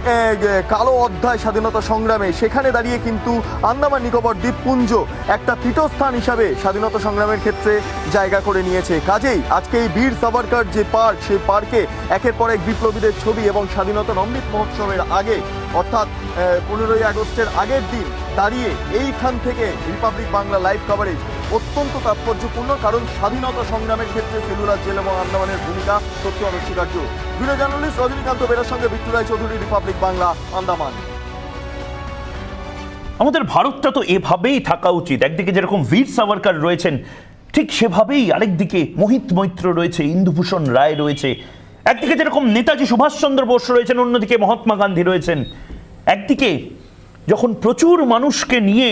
কালো অধ্যায় স্বাধীনতা সংগ্রামে, সেখানে দাঁড়িয়ে কিন্তু আন্দামান নিকোবর দ্বীপপুঞ্জ একটা পীঠস্থান হিসাবে স্বাধীনতা সংগ্রামের ক্ষেত্রে জায়গা করে নিয়েছে। কাজেই আজকে এই বীর সাভারকর যে পার্ক, সেই পার্কে একের পর এক বিপ্লবীদের ছবি, এবং স্বাধীনতার অমৃত মহোৎসবের আগে অর্থাৎ 15ই আগস্টের আগের দিন দাঁড়িয়ে এইখান থেকে রিপাবলিক বাংলা লাইভ কভারেজ অত্যন্ত তাৎপর্যপূর্ণ, কারণ স্বাধীনতা সংগ্রামের ক্ষেত্রে সেলুলার জেল এবং আন্দামানের ভূমিকা সত্যি অনস্বীকার্য। ভিডিও জার্নালিস্ট রজনীকান্ত বেরার সঙ্গে বিট্টু রায়চৌধুরী, রিপাবলিক বাংলা, আন্দামান। আমাদের ভারতটা তো এভাবেই থাকা উচিত। একদিকে যেরকম বীর সাভারকর রয়েছেন, ঠিক সেভাবেই আরেকদিকে মোহিত মৈত্র রয়েছে, ইন্দুভূষণ রায় রয়েছে। একদিকে যেরকম নেতাজি সুভাষচন্দ্র বোস রয়েছেন, অন্যদিকে মহাত্মা গান্ধী রয়েছেন। একদিকে যখন প্রচুর মানুষকে নিয়ে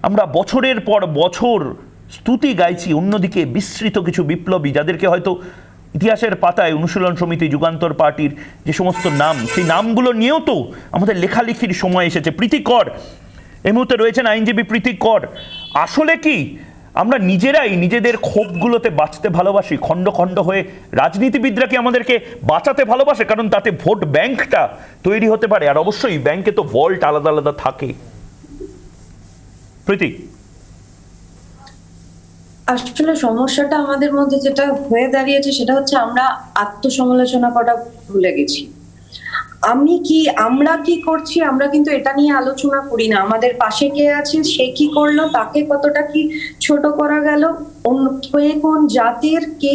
আমরা বছরের পর বছর স্তুতি গাইছি, অন্যদিকে বিস্মৃত কিছু বিপ্লবী যাদেরকে হয়তো ইতিহাসের পাতায় অনুশীলন সমিতি, যুগান্তর পার্টির যে সমস্ত নাম, সেই নামগুলো নিয়েও তো আমাদের লেখালেখির সময় এসেছে। প্রীতি কর, এই মুহূর্তে রয়েছেন আইনজীবী প্রীতি কর। আসলে কি আমরা নিজেরাই নিজেদের ক্ষোভগুলোতে বাঁচতে ভালোবাসি? খণ্ড খণ্ড হয়ে রাজনীতিবিদরা কি আমাদেরকে বাঁচাতে ভালোবাসে? কারণ তাতে ভোট ব্যাংকটা তৈরি হতে পারে, আর অবশ্যই ব্যাংকে তো ভল্ট আলাদা আলাদা থাকে। প্রীতি, আসলে সমস্যাটা আমাদের মধ্যে যেটা হয়ে দাঁড়িয়েছে সেটা হচ্ছে আমরা আত্মসমালোচনা করা ভুলে গেছি। আমরা কি করছি আমরা কিন্তু এটা নিয়ে আলোচনা করি না। আমাদের পাশে কে আছে, সে কি করলো, তাকে কতটা কি ছোট করা গেল, কে কোন জাতির, কে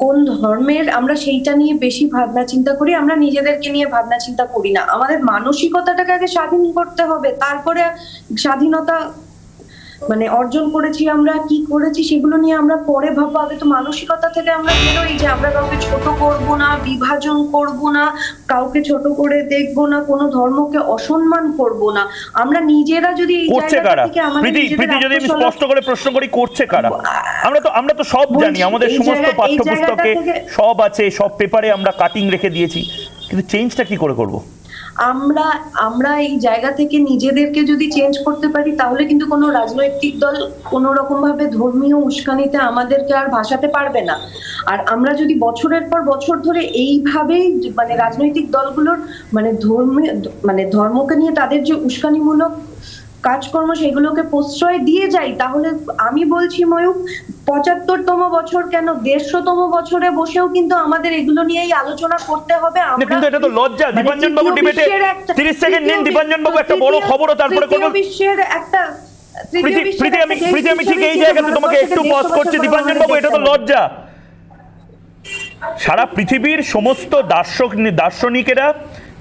কোন ধর্মের, আমরা সেইটা নিয়ে বেশি ভাবনা চিন্তা করি। আমরা নিজেদেরকে নিয়ে ভাবনা চিন্তা করি না। আমাদের মানসিকতাটাকে আগে স্বাধীন করতে হবে, তারপরে স্বাধীনতা অর্জন করেছি, আমরা কি করেছি সেগুলো নিয়ে আমরা পরে ভাববো। আগে তো মানসিকতা থেকে আমরা বেরোই যে আমরা কাউকে ছোট করব না, বিভাজন করব না, কাউকে ছোট করে দেখব না, কোনো ধর্মকে অসম্মান করব না। আমরা নিজেরা যদি এই জায়গা থেকে আমাদের যদি আমি স্পষ্ট করে প্রশ্ন করি, করছে কারা? আমরা তো সব জানি, আমাদের সমস্ত পাঠ্যপুস্তকে সব আছে, সব পেপারে আমরা কাটিং রেখে দিয়েছি, কিন্তু চেঞ্জটা কি করে করব? আমরা এই জায়গা থেকে নিজেদেরকে যদি চেঞ্জ করতে পারি তাহলে কিন্তু কোনো রাজনৈতিক দল কোনো রকম ভাবে ধর্মীয় উস্কানিতে আমাদেরকে আর ভাসাতে পারবে না। আর আমরা যদি বছরের পর বছর ধরে এইভাবেই রাজনৈতিক দলগুলোর ধর্মকে নিয়ে তাদের যে উস্কানিমূলক কাজকর্ম সেগুলোকে প্রশ্রয় দিয়ে যাই, তাহলে আমি বলছি ময়ূক, ৭৫তম বছর কেন ১৫০তম বছরে বসেও কিন্তু আমাদের এগুলো নিয়েই আলোচনা করতে হবে। কিন্তু এটা তো লজ্জা। দীপাঞ্জন বাবু ডিবেটে 30 সেকেন্ড নিন। দীপাঞ্জন বাবু একটা বড় খবরও তারপরে করব। বিশ্বের একটা প্রীতি, আমি ঠিক এই জায়গাতে তোমাকে একটু পজ করছি। দীপাঞ্জন বাবু, এটা তো লজ্জা। সারা পৃথিবীর সমস্ত দার্শনিকেরা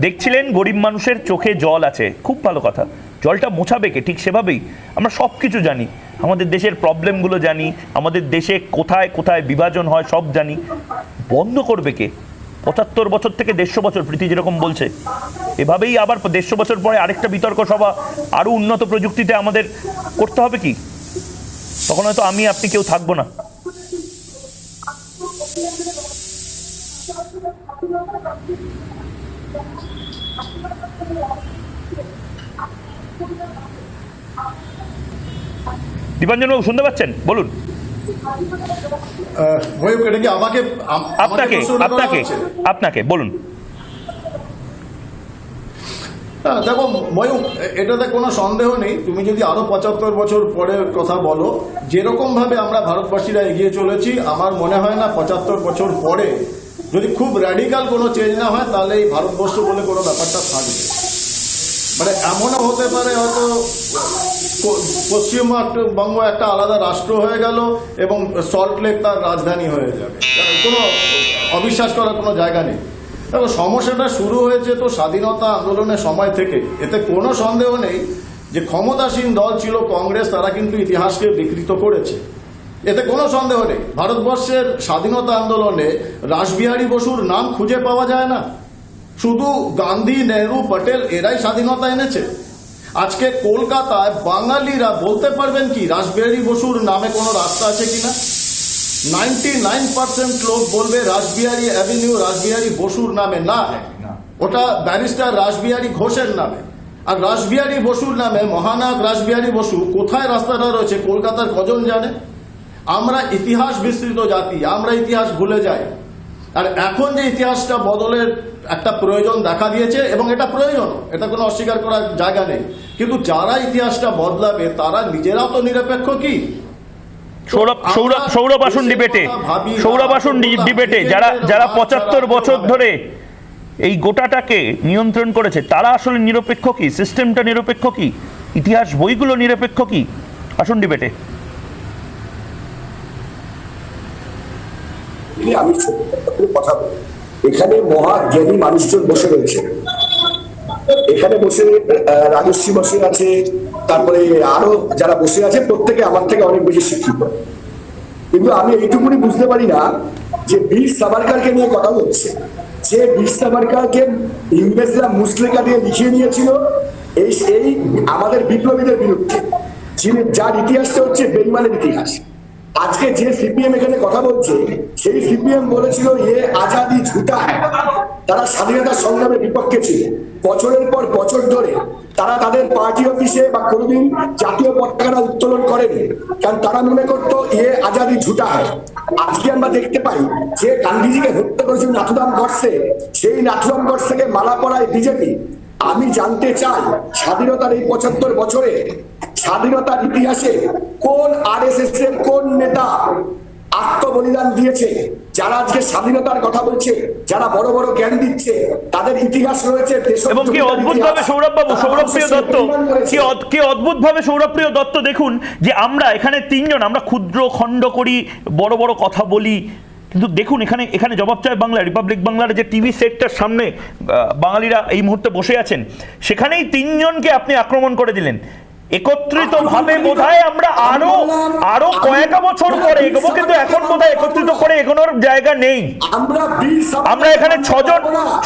দেখছিলেন গরিব মানুষের চোখে জল আছে, খুব ভালো কথা। জলটা মোছাবে কে? ঠিক সেভাবেই আমরা সব কিছু জানি, আমাদের দেশের প্রবলেমগুলো জানি, আমাদের দেশে কোথায় কোথায় বিভাজন হয় সব জানি। বন্ধ করবে কে? ৭৫ বছর থেকে ১৫০ বছর, প্রীতি যেরকম বলছে, এভাবেই আবার ১৫০ বছর পরে আরেকটা বিতর্ক সভা আরো উন্নত প্রযুক্তিতে আমাদের করতে হবে কি? তখন হয়তো আমি আপনি কেউ থাকবো না। দীপাঞ্জন বাবু শুনতে পাচ্ছেন? বলুন। আপনাকে বলুন। দেখো ময়ূক, এটাতে কোনো সন্দেহ নেই। তুমি যদি আরো ৭৫ বছর পরের কথা বলো, যেরকম ভাবে আমরা ভারতবাসীরা এগিয়ে চলেছি, আমার মনে হয় না ৭৫ বছর পরে যদি খুব র্যাডিক্যাল কোনো চেঞ্জ না হয় তাহলে এই ভারতবর্ষ বলে কোনো ব্যাপারটা থাকবে। এমনও হতে পারে হয়তো পশ্চিমবঙ্গ একটা আলাদা রাষ্ট্র হয়ে গেল এবং সল্টলেক তার রাজধানী হয়ে যাবে। কোনো অবিশ্বাস করার কোনো জায়গা নেই। দেখো, সমস্যাটা শুরু হয়েছে তো স্বাধীনতা আন্দোলনের সময় থেকে। এতে কোনো সন্দেহ নেই যে ক্ষমতাসীন দল ছিল কংগ্রেস, তারা কিন্তু ইতিহাসকে বিকৃত করেছে, এতে কোনো সন্দেহ নেই। ভারতবর্ষের স্বাধীনতা আন্দোলনে রাসবিহারী বসুর নাম খুঁজে পাওয়া যায় না। শুধু গান্ধী, নেহরু, পটেল এরাই স্বাধীনতা এনেছে। আজকে কলকাতায় বাঙালিরা বলতে পারবেন কি রাসবিহারী বসুর নামে কোনো রাস্তা আছে কিনা? 99% লোক বলবে রাসবিহারী অ্যাভিনিউ রাসবিহারী বসুর নামে না, ওটা ব্যারিস্টার রাসবিহারী ঘোষের নামে। আর রাসবিহারী বসুর নামে মহানায়ক রাসবিহারী বসু কোথায় রাস্তাটা রয়েছে কলকাতার কজন জানে? আমরা ইতিহাস বিস্তৃত জাতি, আমরা ইতিহাস ভুলে যাই। আর এখন যে ইতিহাসটা বদলের একটা প্রয়োজন দেখা দিয়েছে, এবং এটা প্রয়োজন, এটা কোনো অস্বীকার করার জায়গা নেই, কিন্তু যারা ইতিহাসটা বদলাবে তারা নিজেরাও তো নিরপেক্ষ কি? সৌরভ আসুন ডিবেটে যারা ৭৫ বছর ধরে এই গোটাটাকে নিয়ন্ত্রণ করেছে তারা আসলে নিরপেক্ষ কি? সিস্টেমটা নিরপেক্ষ কি? ইতিহাস বইগুলো নিরপেক্ষ কি? আসুন ডিবেটে। আমি কথা বলি, এখানে মহাজ্ঞানী মানুষজন বসে রয়েছে, এখানে বসে রাজশ্রী বসে আছে, তারপরে আরো যারা বসে আছে প্রত্যেকে আমার থেকে অনেক বেশি শিক্ষিত। কিন্তু আমি এইটুকুনি বুঝতে পারি না যে বীর সাভারকারকে নিয়ে কথা হচ্ছে, যে বীর সাভারকারকে ইংরেজরা মুসলেখা দিয়ে লিখিয়ে নিয়েছিল এই আমাদের বিপ্লবীদের বিরুদ্ধে, যার ইতিহাসটা হচ্ছে বেইমানের ইতিহাস। আজকে যে সিপিএম এখানে কথা বলছে, সেই সিপিএম বলেছিল এ আজাদি ঝুটা হ্যাঁ, তারা স্বাধীনতা সংগ্রামের বিপক্ষে ছিল। বছরের পর বছর ধরে তারা তাদের পার্টি অফিসে বা কোনোদিন জাতীয় পতাকাটা উত্তোলন করেনি, কারণ তারা মনে করতো আজাদি ঝুটা হয়। আজকে আমরা দেখতে পাই যে গান্ধীজিকে হত্যা করেছিল নাথুরাম গডসে, সেই নাথুরাম গডসেকে মালা পরায় বিজেপি। আমি জানতে চাই স্বাধীনতার এই 75 বছরে স্বাধীনতার ইতিহাসে কোন আরএসএস এর কোন নেতা আত্মবলিদান দিয়েছে? যারা আজকে স্বাধীনতার কথা বলছে, যারা বড় বড় জ্ঞান দিচ্ছে, তাদের ইতিহাস রয়েছে। এবং কি অদ্ভুতভাবে সৌরভবাবু, সৌরভপ্রিয় দত্ত, কি অদ্ভুতভাবে সৌরভপ্রিয় দত্ত, দেখুন যে আমরা এখানে তিনজন আমরা ক্ষুদ্র খণ্ড করি, বড় বড় কথা বলি, কিন্তু দেখুন এখানে জবাব চায় বাংলা, রিপাবলিক বাংলার যে টিভি সেটটার সামনে বাঙালিরা এই মুহূর্তে বসে আছেন, সেখানেই তিনজনকে আপনি আক্রমণ করে দিলেন। একত্রিত ভাবে বোধহয় আমরা আরো কয়েক বছর পরে এগোবো, কিন্তু এখন বোধহয় একত্রিত করে এগোনোর জায়গা নেই। আমরা এখানে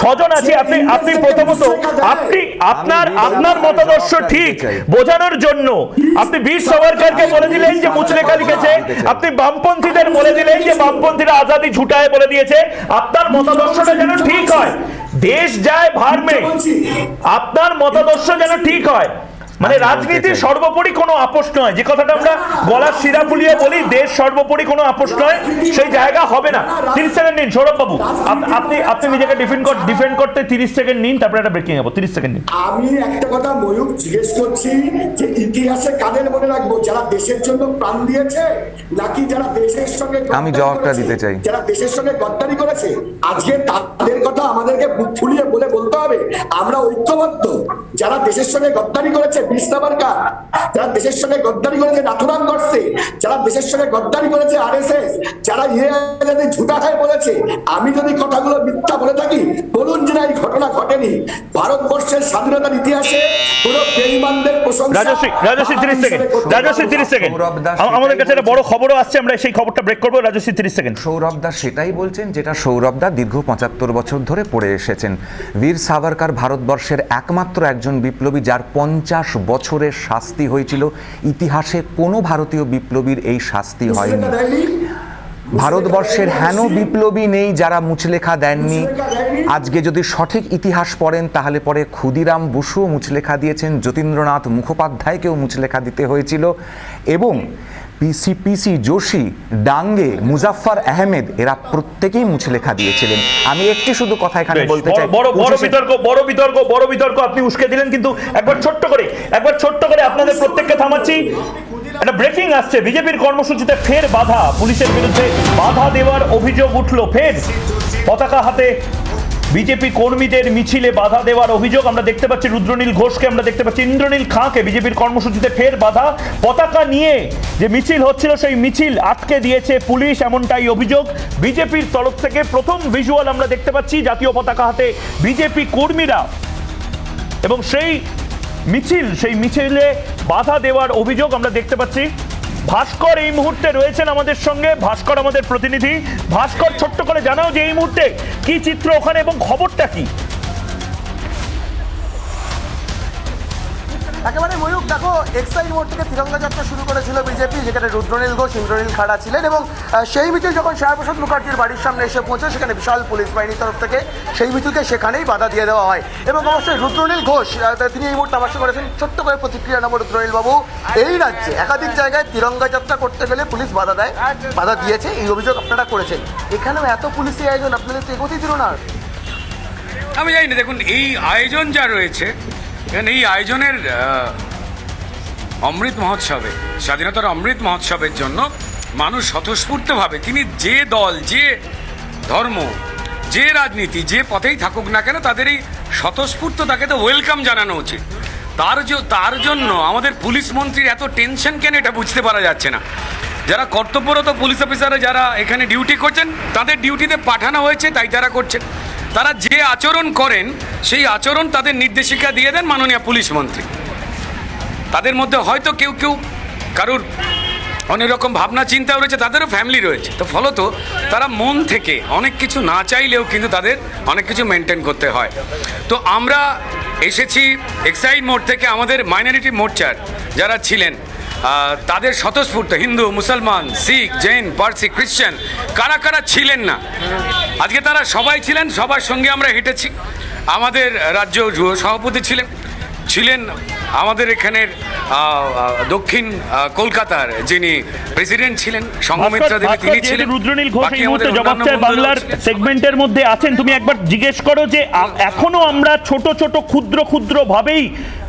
ছজন আছি। আপনি প্রথমত আপনার মতাদর্শ ঠিক বোঝানোর জন্য আপনি বীর সাভারকরকে বলে দিলেন যে মুচলেখা লিখেছে, আপনি বামপন্থীদের বলে দিলেন যে বামপন্থীরা আজাদি ঝুটায় বলে দিয়েছে। আপনার মতাদর্শটা যেন ঠিক হয়, দেশ যায় ভারমে, আপনার মতাদর্শ যেন ঠিক হয়। মানে রাজনীতির সর্বোপরি কোনো আপোষ নয়, যে কথাটা আমরা গলার শিরা ফুলিয়ে বলি, দেশ সর্বোপরি কোনো আপোষ নয়, সেই জায়গা হবে না। 30 সেকেন্ড নিন সৌরভ বাবু, আপনি নিজেকে ডিফেন্ড করতে 30 সেকেন্ড নিন, তারপরে একটা ব্রেকিং হবে। 30 সেকেন্ড নিন। আমি একটা কথা ময়ূক জিজ্ঞেস করছি যে ইতিহাসে কাদের মনে রাখবো, যারা দেশের জন্য প্রাণ দিয়েছে নাকি যারা দেশের সঙ্গে? আমি জবাবটা দিতে চাই। যারা দেশের সঙ্গে গদ্দারি করেছে, আজকে তাদের কথা আমাদেরকে বুক ফুলিয়ে বলতে হবে আমরা ঐক্যবদ্ধ। যারা দেশের সঙ্গে গদ্দারি করেছে বীর সাভারকর, যারা দেশের সঙ্গে গদ্দারি করেছে নাথুরাম গডসে, যারা দেশের সঙ্গে গদ্দারি করেছে আরএসএস, যারা আজাদি ঝুটা হয় বলেছে, আমি যদি কথাগুলো মিথ্যা বলে থাকি বলুন যে না এই ঘটনা ঘটেনি। ভারতবর্ষের স্বাধীনতার ইতিহাসে কোন বেঈমানদের প্রশংসা। রাজশ্রী 30 সেকেন্ড। আমাদের কাছে একটা বড় খবরও আসছে, আমরা সেই খবরটা ব্রেক করবো। রাজশ্রী 30 সেকেন্ড। সৌরভ দা সেটাই বলছেন যেটা সৌরভ দা দীর্ঘ 75 বছর ধরে পড়ে এসেছেন। বীর সাভারকর ভারতবর্ষের একমাত্র একজন বিপ্লবী যার 50 বছরের শাস্তি হয়েছিল। ইতিহাসে কোনো ভারতীয় বিপ্লবীর এই শাস্তি হয়নি। ভারতবর্ষের হেন বিপ্লবী নেই যারা মুচলেখা দেননি। আজকে যদি সঠিক ইতিহাস পড়েন তাহলে পরে ক্ষুদিরাম বসুও মুচলেখা দিয়েছেন, যতীন্দ্রনাথ মুখোপাধ্যায়কেও মুচলেখা দিতে হয়েছিল, এবং পিসি যোশী, ডাঙ্গে, মুজাফফর আহমেদ এরা প্রত্যেকেই মুচলেখা দিয়েছিলেন। আমি একটি শুধু কথা এখানে বলতে চাই, বড় বিতর্ক আপনি উস্কে দিলেন, কিন্তু একবার ছোট্ট করে আপনাদের প্রত্যেককে থামাচ্ছি। একটা ব্রেকিং আসছে, বিজেপির কর্মসূচিতে ফের বাধা, পুলিশের বিরুদ্ধে বাধা দেওয়ার অভিযোগ উঠল। ফের পতাকা হাতে বিজেপি কর্মীদের মিছিলে বাধা দেওয়ার অভিযোগ। আমরা দেখতে পাচ্ছি রুদ্রনীল ঘোষকে, আমরা দেখতে পাচ্ছি ইন্দ্রনীল খাঁকে। বিজেপির কর্মসূচিতে ফের বাধা, পতাকা নিয়ে যে মিছিল হচ্ছিল সেই মিছিল আটকে দিয়েছে পুলিশ, এমনটাই অভিযোগ বিজেপির তরফ থেকে। প্রথম ভিজুয়াল আমরা দেখতে পাচ্ছি জাতীয় পতাকা হাতে বিজেপি কর্মীরা, এবং সেই মিছিলে বাধা দেওয়ার অভিযোগ আমরা দেখতে পাচ্ছি। ভাস্কর এই মুহূর্তে রয়েছেন আমাদের সঙ্গে, ভাস্কর আমাদের প্রতিনিধি। ভাস্কর, ছোট্ট করে জানাও যে এই মুহূর্তে কি চিত্র ওখানে এবং খবরটা কি? একেবারে ময়ূক, দেখো এক্সাইজ মোড় থেকে তিরঙ্গা যাত্রা শুরু করেছিল বিজেপি, যেখানে রুদ্রনীল ঘোষ, ইন্দ্রনীল খাড়া ছিলেন, এবং সেই মিছিল যখন শ্যামাপ্রসাদ মুখার্জির বাড়ির সামনে এসে পৌঁছে, সেখানে বিশাল পুলিশ বাহিনীর তরফ থেকে সেই মিছিলকে সেখানেই বাধা দিয়ে দেওয়া হয়। এবং অবশ্যই রুদ্রনীল ঘোষ তিনি এই মুহূর্তে আবাস করেছেন। ছোট্ট করে প্রতিক্রিয়া নেব রুদ্রনীল বাবু। এই রাজ্যে একাধিক জায়গায় তিরঙ্গা যাত্রা করতে গেলে পুলিশ বাধা দিয়েছে, এই অভিযোগ আপনারা করেছেন। এখানেও এত পুলিশি আয়োজন, আপনাদের তো এগোতেই দিল না। আমি জানি না, দেখুন এই আয়োজন যা রয়েছে, এই আয়োজনের অমৃত মহোৎসবে, স্বাধীনতার অমৃত মহোৎসবের জন্য মানুষ স্বতঃস্ফূর্তভাবে, তিনি যে দল, যে ধর্ম, যে রাজনীতি, যে পথেই থাকুক না কেন, তাদের এই স্বতঃস্ফূর্ততাকে তো ওয়েলকাম জানানো উচিত। তার জন্য আমাদের পুলিশ মন্ত্রীর এত টেনশন কেন, এটা বুঝতে পারা যাচ্ছে না। যারা কর্তব্যরত পুলিশ অফিসাররা যারা এখানে ডিউটি করছেন, তাদের ডিউটিতে পাঠানো হয়েছে, তাই তারা করছেন। তারা যে আচরণ করেন সেই আচরণ তাদের নির্দেশিকা দিয়ে দেন মাননীয় পুলিশ মন্ত্রী। তাদের মধ্যে হয়তো কেউ কারুর অনেক রকম ভাবনা চিন্তাও রয়েছে, তাদেরও ফ্যামিলি রয়েছে, তো ফলত তারা মন থেকে অনেক কিছু না চাইলেও কিন্তু তাদের অনেক কিছু মেনটেন করতে হয়। তো আমরা এসেছি এক্সাইজ মোড় থেকে, আমাদের মাইনরিটি মোর্চার যারা ছিলেন তাদের স্বতঃস্ফূর্ত, হিন্দু, মুসলমান, শিখ, জৈন, পার্সি, খ্রিশ্চান, কারা কারা ছিলেন না, আজকে তারা সবাই ছিলেন। সবার সঙ্গে আমরা হেঁটেছি। আমাদের রাজ্য সভাপতি ছিলেন, ছিলেন আমাদের এখানের দক্ষিণ কলকাতার যিনি প্রেসিডেন্ট ছিলেন সঙ্গমিত্রা দেবী, তিনি ছিলেন। রুদ্রনীল ঘোষ বাকি এই মুহূর্তে আমাদের জবাব চায় অন্যান্য বাংলার বন্ধুরাও ছিলেন। সেগমেন্টের মধ্যে আছেন, তুমি একবার জিজ্ঞেস করো যে এখনো আমরা ছোট ছোট ক্ষুদ্র ক্ষুদ্র ভাবেই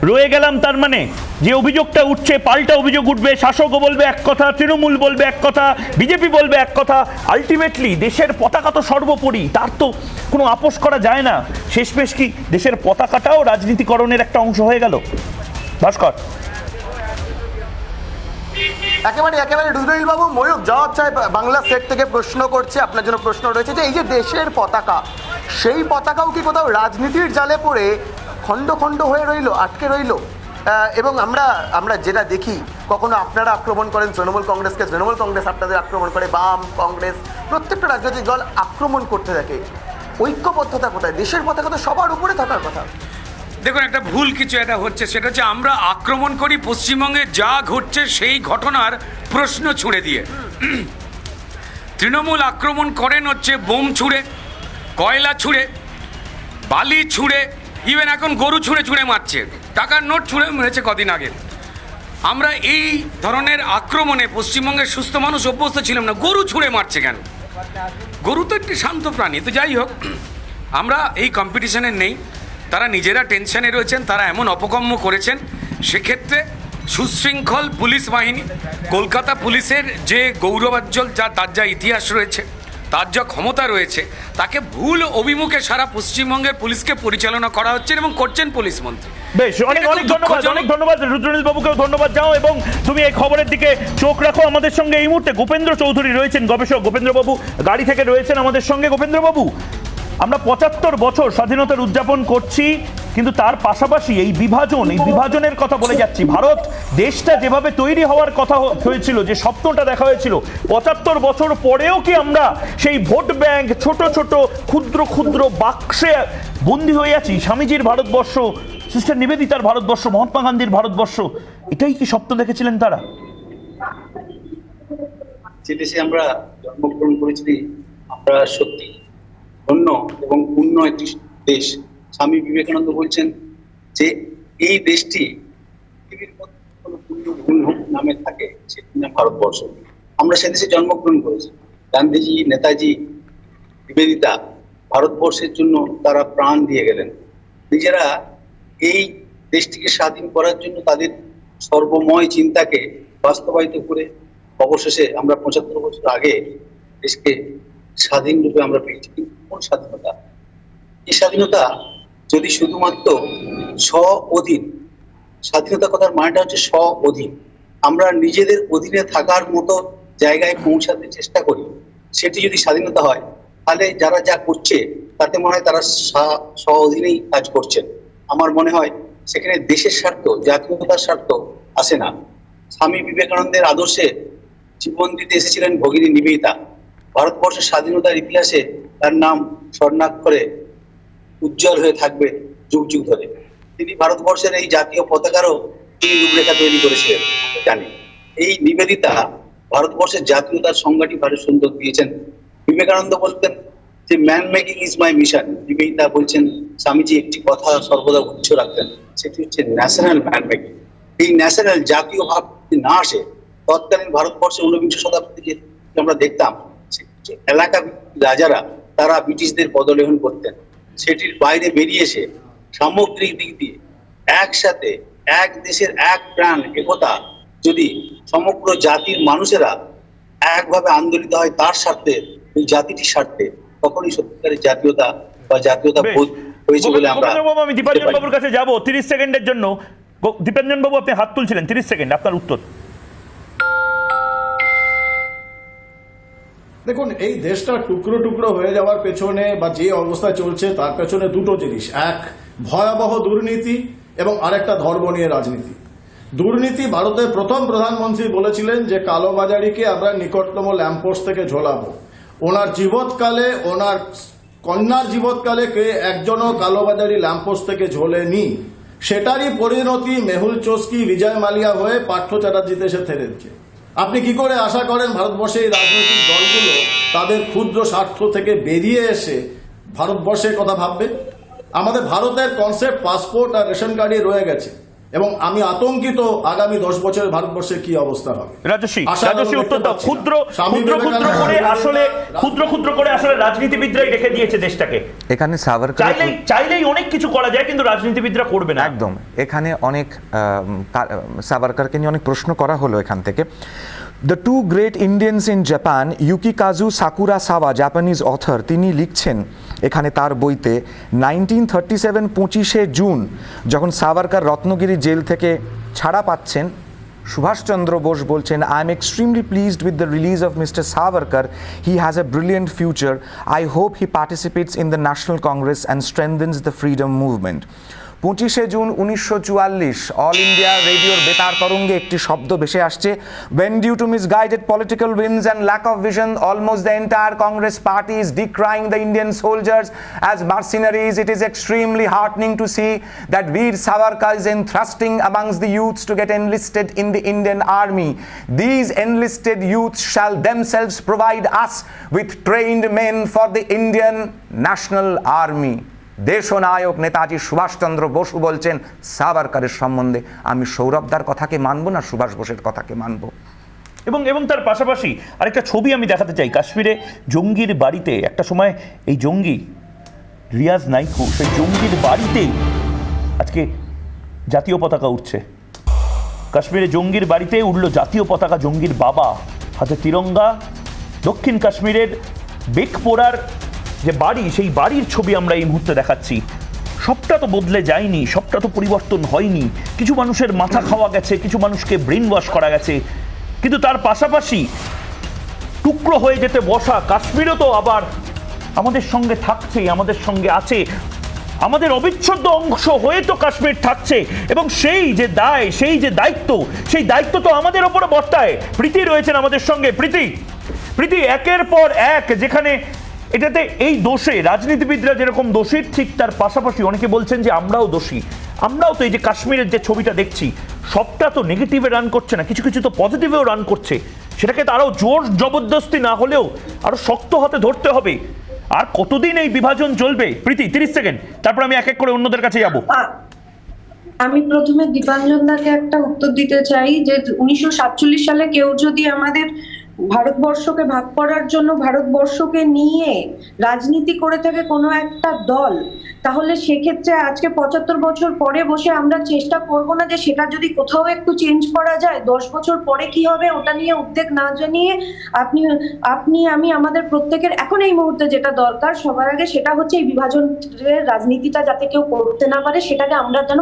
রয়ে গেলাম, তার মানে যে অভিযোগটা উঠছে পাল্টা অভিযোগ উঠবে, শাসকও বলবে এক কথা, তৃণমূল বলবে এক কথা, বিজেপি বলবে এক কথা, আলটিমেটলি দেশের পতাকা তো সর্বোপরি, তার তো কোনো আপোষ করা যায় না। শেষমেশ কি দেশের পতাকাটাও রাজনীতিকরণের একটা অংশ হয়ে গেল? ভাস্কর। একেবারে রুদ্রনীল বাবু, ময়ূক জবাব চায় বাংলা সেট থেকে প্রশ্ন করছে, আপনার জন্য প্রশ্ন রয়েছে যে এই যে দেশের পতাকা, সেই পতাকাও কি কোথাও রাজনীতির জালে পড়ে খণ্ড খণ্ড হয়ে রইল, আটকে রইল? এবং আমরা যেটা দেখি, কখনো আপনারা আক্রমণ করেন তৃণমূল কংগ্রেসকে, তৃণমূল কংগ্রেস আপনাদের আক্রমণ করে, বাম কংগ্রেস প্রত্যেকটা রাজনৈতিক দল আক্রমণ করতে থাকে। ঐক্যবদ্ধতা কোথায়? দেশের পতাকা তো সবার উপরে থাকার কথা। দেখুন, একটা ভুল কিছু এটা হচ্ছে, সেটা হচ্ছে আমরা আক্রমণ করি পশ্চিমবঙ্গে যা ঘটছে সেই ঘটনার প্রশ্ন ছুড়ে দিয়ে। তৃণমূল আক্রমণ করেন হচ্ছে বোম ছুঁড়ে, কয়লা ছুঁড়ে, বালি ছুঁড়ে, ইভেন এখন গরু ছুঁড়ে ছুঁড়ে মারছে, টাকার নোট ছুঁড়ে মেরেছে কদিন আগে। আমরা এই ধরনের আক্রমণে পশ্চিমবঙ্গের সুস্থ মানুষ অভ্যস্ত ছিলাম না। গরু ছুঁড়ে মারছে কেন? গরু তো একটি শান্ত প্রাণী। তো যাই হোক, আমরা এই কম্পিটিশনে নেই, তারা নিজেরা টেনশনে রয়েছেন, তারা এমন অপকর্ম করেছেন। সেক্ষেত্রে সুশৃঙ্খল পুলিশ বাহিনী, কলকাতা পুলিশের যে গৌরবাজ্জ্বল তার যা ইতিহাস রয়েছে, তার যা ক্ষমতা রয়েছে, তাকে ভুল অভিমুখে সারা পশ্চিমবঙ্গের পুলিশকে পরিচালনা করা হচ্ছে এবং করছেন পুলিশ মন্ত্রী। বেশ, অনেক ধন্যবাদ রুদ্রনীল বাবুকেও ধন্যবাদ যাও, এবং তুমি এই খবরের দিকে চোখ রাখো। আমাদের সঙ্গে এই মুহূর্তে গোপেন্দ্র চৌধুরী রয়েছেন, গবেষক গোপেন্দ্রবাবু গাড়ি থেকে রয়েছেন আমাদের সঙ্গে। গোপেন্দ্রবাবু, আমরা ৭৫ বছর স্বাধীনতার উদযাপন করছি, কিন্তু তার পাশাপাশি এই বিভাজনের কথা বলে যাচ্ছি। ভারত দেশটা যেভাবে তৈরি হওয়ার কথা হয়েছিল, যে স্বপ্নটা দেখা হয়েছিল, ৭৫ বছর পরেও কি আমরা সেই ভোট ব্যাংক, ছোট ছোট ক্ষুদ্র ক্ষুদ্র বাক্সে বন্দী হয়ে আছি? স্বামীজির ভারতবর্ষ, সিস্টার নিবেদিতার ভারতবর্ষ, মহাত্মা গান্ধীর ভারতবর্ষ, এটাই কি স্বপ্ন দেখেছিলেন তারা? যে দেশে আমরা জন্মগ্রহণ করেছি, আমরা সত্যি ধন্য এবং পূর্ণ একটি দেশ। স্বামী বিবেকানন্দ বলছেন যে এই দেশটি পৃথিবীর মধ্যে কোনো পূর্ণ নামে থাকে, সেটি নাম ভারতবর্ষ। আমরা সে দেশে জন্মগ্রহণ করেছি। গান্ধীজি, নেতাজি, নিবেদিতা ভারতবর্ষের জন্য তারা প্রাণ দিয়ে গেলেন। নিজেরা এই দেশটিকে স্বাধীন করার জন্য তাদের সর্বময় চিন্তাকে বাস্তবায়িত করে অবশেষে আমরা ৭৫ বছর আগে দেশকে স্বাধীন রূপে আমরা পেয়েছি। কিন্তু কোন স্বাধীনতা? এই স্বাধীনতা যদি শুধুমাত্র স্ব-অধীন, স্বাধীনতা কথার মানেটা হচ্ছে স্ব-অধীন, আমরা নিজেদের অধীনে থাকার মতো জায়গায় পৌঁছাতে চেষ্টা করি, সেটি যদি স্বাধীনতা হয়, তাহলে যারা যা করছে তাতে মনে হয় তারা স্ব-অধীনেই কাজ করছেন। আমার মনে হয় সেখানে দেশের স্বার্থ, জাতীয়তার স্বার্থ আসে না। স্বামী বিবেকানন্দের আদর্শে জীবন দিতে এসেছিলেন ভগিনী নিবেদিতা। ভারতবর্ষের স্বাধীনতার ইতিহাসে তার নাম স্বর্ণাক্ষরে উজ্জ্বল হয়ে থাকবে যুগ যুগ ধরে। তিনি ভারতবর্ষের এই জাতীয় পতাকারও তিনি রূপরেখা তৈরি করেছিলেন, জানি। এই নিবেদিতা ভারতবর্ষের জাতীয়তার সংজ্ঞাটি ভারত সুন্দর দিয়েছেন। বিবেকানন্দ বলতেন যে man making is my mission. Nivedita বলছেন, স্বামীজি একটি কথা সর্বদা উচ্চ রাখতেন, সেটি হচ্ছে ন্যাশনাল ম্যান মেকিং। এই ন্যাশনাল জাতীয় ভাব যদি না আসে, তৎকালীন ভারতবর্ষে ঊনবিংশ শতাব্দীতে আমরা দেখতাম এলাকা রাজারা তারা ব্রিটিশদের পদলেহন করতেন। সেটির বাইরে বেরিয়ে এসে সামগ্রিক দিক দিয়ে একসাথে এক দেশের এক প্রাণ একতা যদি সমগ্র জাতির মানুষেরা একভাবে আন্দোলিত হয় তার স্বার্থে, ওই জাতিটির স্বার্থে, তখনই সত্যিকারের জাতীয়তা বা জাতীয়তা বোধ হয়েছে বলে আমরা। আমি দীপাঞ্জন বাবুর কাছে যাবো 30 সেকেন্ডের জন্য। দীপাঞ্জন বাবু, আপনি হাত তুলছিলেন, 30 সেকেন্ড আপনার উত্তর। দেখুন, এই দেশটা টুকরো টুকরো হয়ে যাওয়ার পেছনে বা যে অবস্থা চলছে তার পেছনে দুটো জিনিস, এক ভয়াবহ দুর্নীতি এবং আরেকটা ধর্ম নিয়ে রাজনীতি। দুর্নীতি, ভারতের প্রথম প্রধানমন্ত্রী বলেছিলেন যে কালোবাজারিকে আমরা নিকটতম ল্যাম্পপোস্ট থেকে ঝোলাবো। ওনার জীবৎকালে, ওনার কন্যার জীবৎকালে কে একজনও কালোবাজারি ল্যাম্পপোস্ট থেকে ঝোলেনি। সেটারই পরিণতি মেহুল চোস্কি, বিজয় মালিয়া হয়ে পার্থ চ্যাটার্জিতে এসে থেমেছে। আপনি কি করে আশা করেন ভারতবর্ষের এই রাজনৈতিক দলগুলো তাদের ক্ষুদ্র স্বার্থ থেকে বেরিয়ে এসে ভারতবর্ষের কথা ভাববে? আমাদের ভারতের কনসেপ্ট পাসপোর্ট আর রেশন কার্ডে রয়ে গেছে এবং আমি আতঙ্কিত আগামী 10 বছরে ভারতবর্ষের কি অবস্থা হবে। রাজস্বী উত্তর দাও। ক্ষুদ্র করে আসলে রাজনীতিবিদরাই রেখে দিয়েছে দেশটাকে। এখানে সাভারকার চাইলেই অনেক কিছু করা যায়, কিন্তু রাজনীতিবিদরা করবে না। একদম। এখানে অনেক সাভারকারকে নিয়ে অনেক প্রশ্ন করা হলো এখান থেকে। The two great Indians in Japan, Yukikazu Sakurasawa, Japanese author, তিনি লিখছেন এখানে তার বইতে 1937 25শে জুন যখন সাভারকার রত্নগিরি জেল থেকে ছাড়া পাচ্ছেন, সুভাষচন্দ্র বোস বলছেন, I am extremely pleased with the release of Mr. Savarkar. He has a brilliant future. I hope he participates in the National Congress and strengthens the freedom movement. 25শে জুন 1944 অল ইন্ডিয়া রেডিওর বেতার তরঙ্গে একটি শব্দ ভেসে আসছে, when due to misguided political whims and lack of vision almost the entire Congress party is decrying the Indian soldiers as mercenaries. It is extremely heartening to see that Veer Savarkar is entrusting amongst the youths to get enlisted in the Indian army. These enlisted youths shall themselves provide us with trained men for the Indian National Army. দেশনায়ক Netaji Subhash Chandra Basu বলছেন সাভারকারের সম্বন্ধে, আমি সৌরভদার কথাকে মানব না সুভাষ বোসের কথাকে মানব। এবং তার পাশাপাশি আরেকটা ছবি আমি দেখাতে চাই। কাশ্মীরে জঙ্গির বাড়িতে একটা সময় এই জঙ্গি রিয়াজ নাইকু, সেই জঙ্গির বাড়িতেই আজকে জাতীয় পতাকা উঠছে। কাশ্মীরে জঙ্গির বাড়িতে উঠল জাতীয় পতাকা, জঙ্গির বাবা হাতে তিরঙ্গা। দক্ষিণ কাশ্মীরের বেকপোরার যে বাড়ি, সেই বাড়ির ছবি আমরা এই মুহূর্তে দেখাচ্ছি। সবটা তো বদলে যায়নি, সবটা তো পরিবর্তন হয়নি। কিছু মানুষের মাথা খাওয়া গেছে, কিছু মানুষকে ব্রেন ওয়াশ করা গেছে, কিন্তু তার পাশাপাশি টুকরো হয়ে যেতে বসা কাশ্মীরও তো আবার আমাদের সঙ্গে থাকছে, আমাদের সঙ্গে আছে, আমাদের অবিচ্ছেদ্য অংশ হয়ে তো কাশ্মীর থাকছে। এবং সেই যে দায়, সেই যে দায়িত্ব, সেই দায়িত্ব তো আমাদের ওপরে বর্তায়। প্রীতি রয়েছেন আমাদের সঙ্গে। প্রীতি, একের পর এক যেখানে এটাতে এই দোষে রাজনীতিবিদরা যেরকম দোষী, ঠিক তার পাশাপাশি অনেকে বলছেন যে আমরাও দোষী। আমরাও তো এই যে কাশ্মীরের যে ছবিটা দেখছি, সবটা তো নেগেটিভে রান করছে না, কিছু কিছু তো পজিটিভেও রান করছে। সেটাকে তো আরও জোর জবরদস্তি না হলেও আরও শক্ত হাতে ধরতে হবে। আর কতদিন এই বিভাজন চলবে? প্রীতি, 30 সেকেন্ড, তারপর আমি এক এক করে অন্যদের কাছে যাব। আমি প্রথমে দীপাঞ্জন দাকে একটা উত্তর দিতে চাই যে 1947 সালে কেউ যদি আমাদের ভারতবর্ষকে ভাগ করার জন্য ভারতবর্ষকে নিয়ে রাজনীতি করে থাকে কোনো একটা দল, তাহলে সেক্ষেত্রে আজকে 75 বছর পরে বসে আমরা চেষ্টা করব না যে সেটা যদি কোথাও একটু চেঞ্জ করা যায়, 10 বছর পরে কি হবে ওটা নিয়ে উদ্বেগ না জানিয়ে আমি আমাদের প্রত্যেকের এখন এই মুহূর্তে যেটা দরকার সবার আগে, সেটা হচ্ছে এই বিভাজনের রাজনীতিটা যাতে কেউ করতে না পারে, সেটাকে আমরা যেন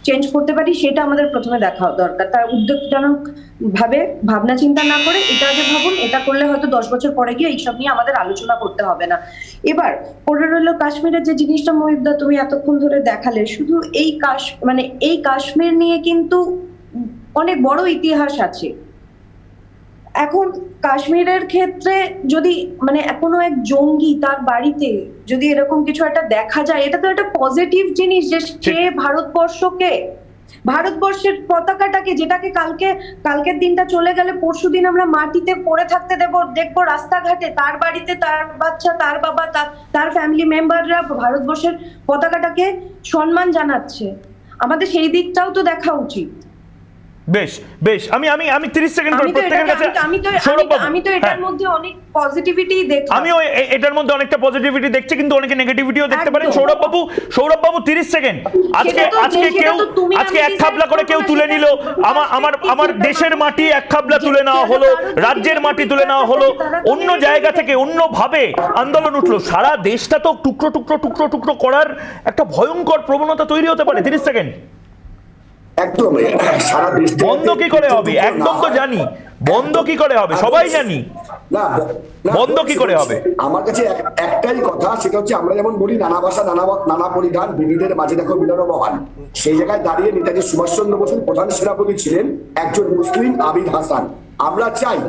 চেঞ্জ করতে পারি, সেটা আমাদের প্রথমে দেখা দরকার। তার উদ্বেগজনক ভাবে ভাবনা চিন্তা না করে এটা আগে ভাবুন, এটা করলে হয়তো 10 বছর পরে গিয়ে এইসব নিয়ে আমাদের আলোচনা করতে হবে না। এবার পরে রইল কাশ্মীরের যে জিনিসটা মহিউদ্দা তুমি এতক্ষণ ধরে দেখালে, শুধু এই কাশ্মীর নিয়ে কিন্তু অনেক বড় ইতিহাস আছে। এখন কাশ্মীরের ক্ষেত্রে যদি কোনো এক জঙ্গি তার বাড়িতে যদি এরকম কিছু একটা দেখা যায়, এটা তো একটা পজিটিভ জিনিস যে সে ভারতবর্ষের পতাকাটাকে, যেটাকে কালকের দিনটা চলে গেলে পরশুদিন আমরা মাটিতে পড়ে থাকতে দেখবো রাস্তাঘাটে, তার বাড়িতে তার বাচ্চা, তার বাবা, তার ফ্যামিলি মেম্বাররা ভারতবর্ষের পতাকাটাকে সম্মান জানাচ্ছে। আমাদের সেই দিকটাও তো দেখা উচিত। বেশ আমি 30 সেকেন্ড করে প্রত্যেকের কাছে। আমি তো এটার মধ্যে অনেক পজিটিভিটি দেখলাম। আমিও এটার মধ্যে অনেকটা পজিটিভিটি দেখছি, কিন্তু অনেকে নেগেটিভিটিও দেখতে পারেন। সৌরভ বাবু 30 সেকেন্ড। আজকে এক খাবলা করে কেউ তুলে নিল, আমার দেশের মাটি এক খাবলা তুলে নেওয়া হলো, রাজ্যের মাটি তুলে নেওয়া হলো, অন্য জায়গা থেকে অন্যভাবে আন্দোলন উঠলো। সারা দেশটা তো টুকরো টুকরো টুকরো টুকরো করার একটা ভয়ঙ্কর প্রবণতা তৈরি হতে পারে। 30 সেকেন্ড। একদম সারা দেশ বন্ধ কি করে হবে? একদম তো জানি বন্ধ কি করে হবে, সবাই জানি না বন্ধ কি করে হবে। আমার কাছে একটাই কথা, সেটা হচ্ছে আমরা যেমন বলি নানা ভাষা নানা পরিধান, বিবিধের মাঝে দেখো মিলন মহান। সেই জায়গায় দাঁড়িয়ে নেতাজি সুভাষচন্দ্র বসু প্রধান সেনাপতি ছিলেন একজন মুসলিম আবিদ হাসান। আমরা চাই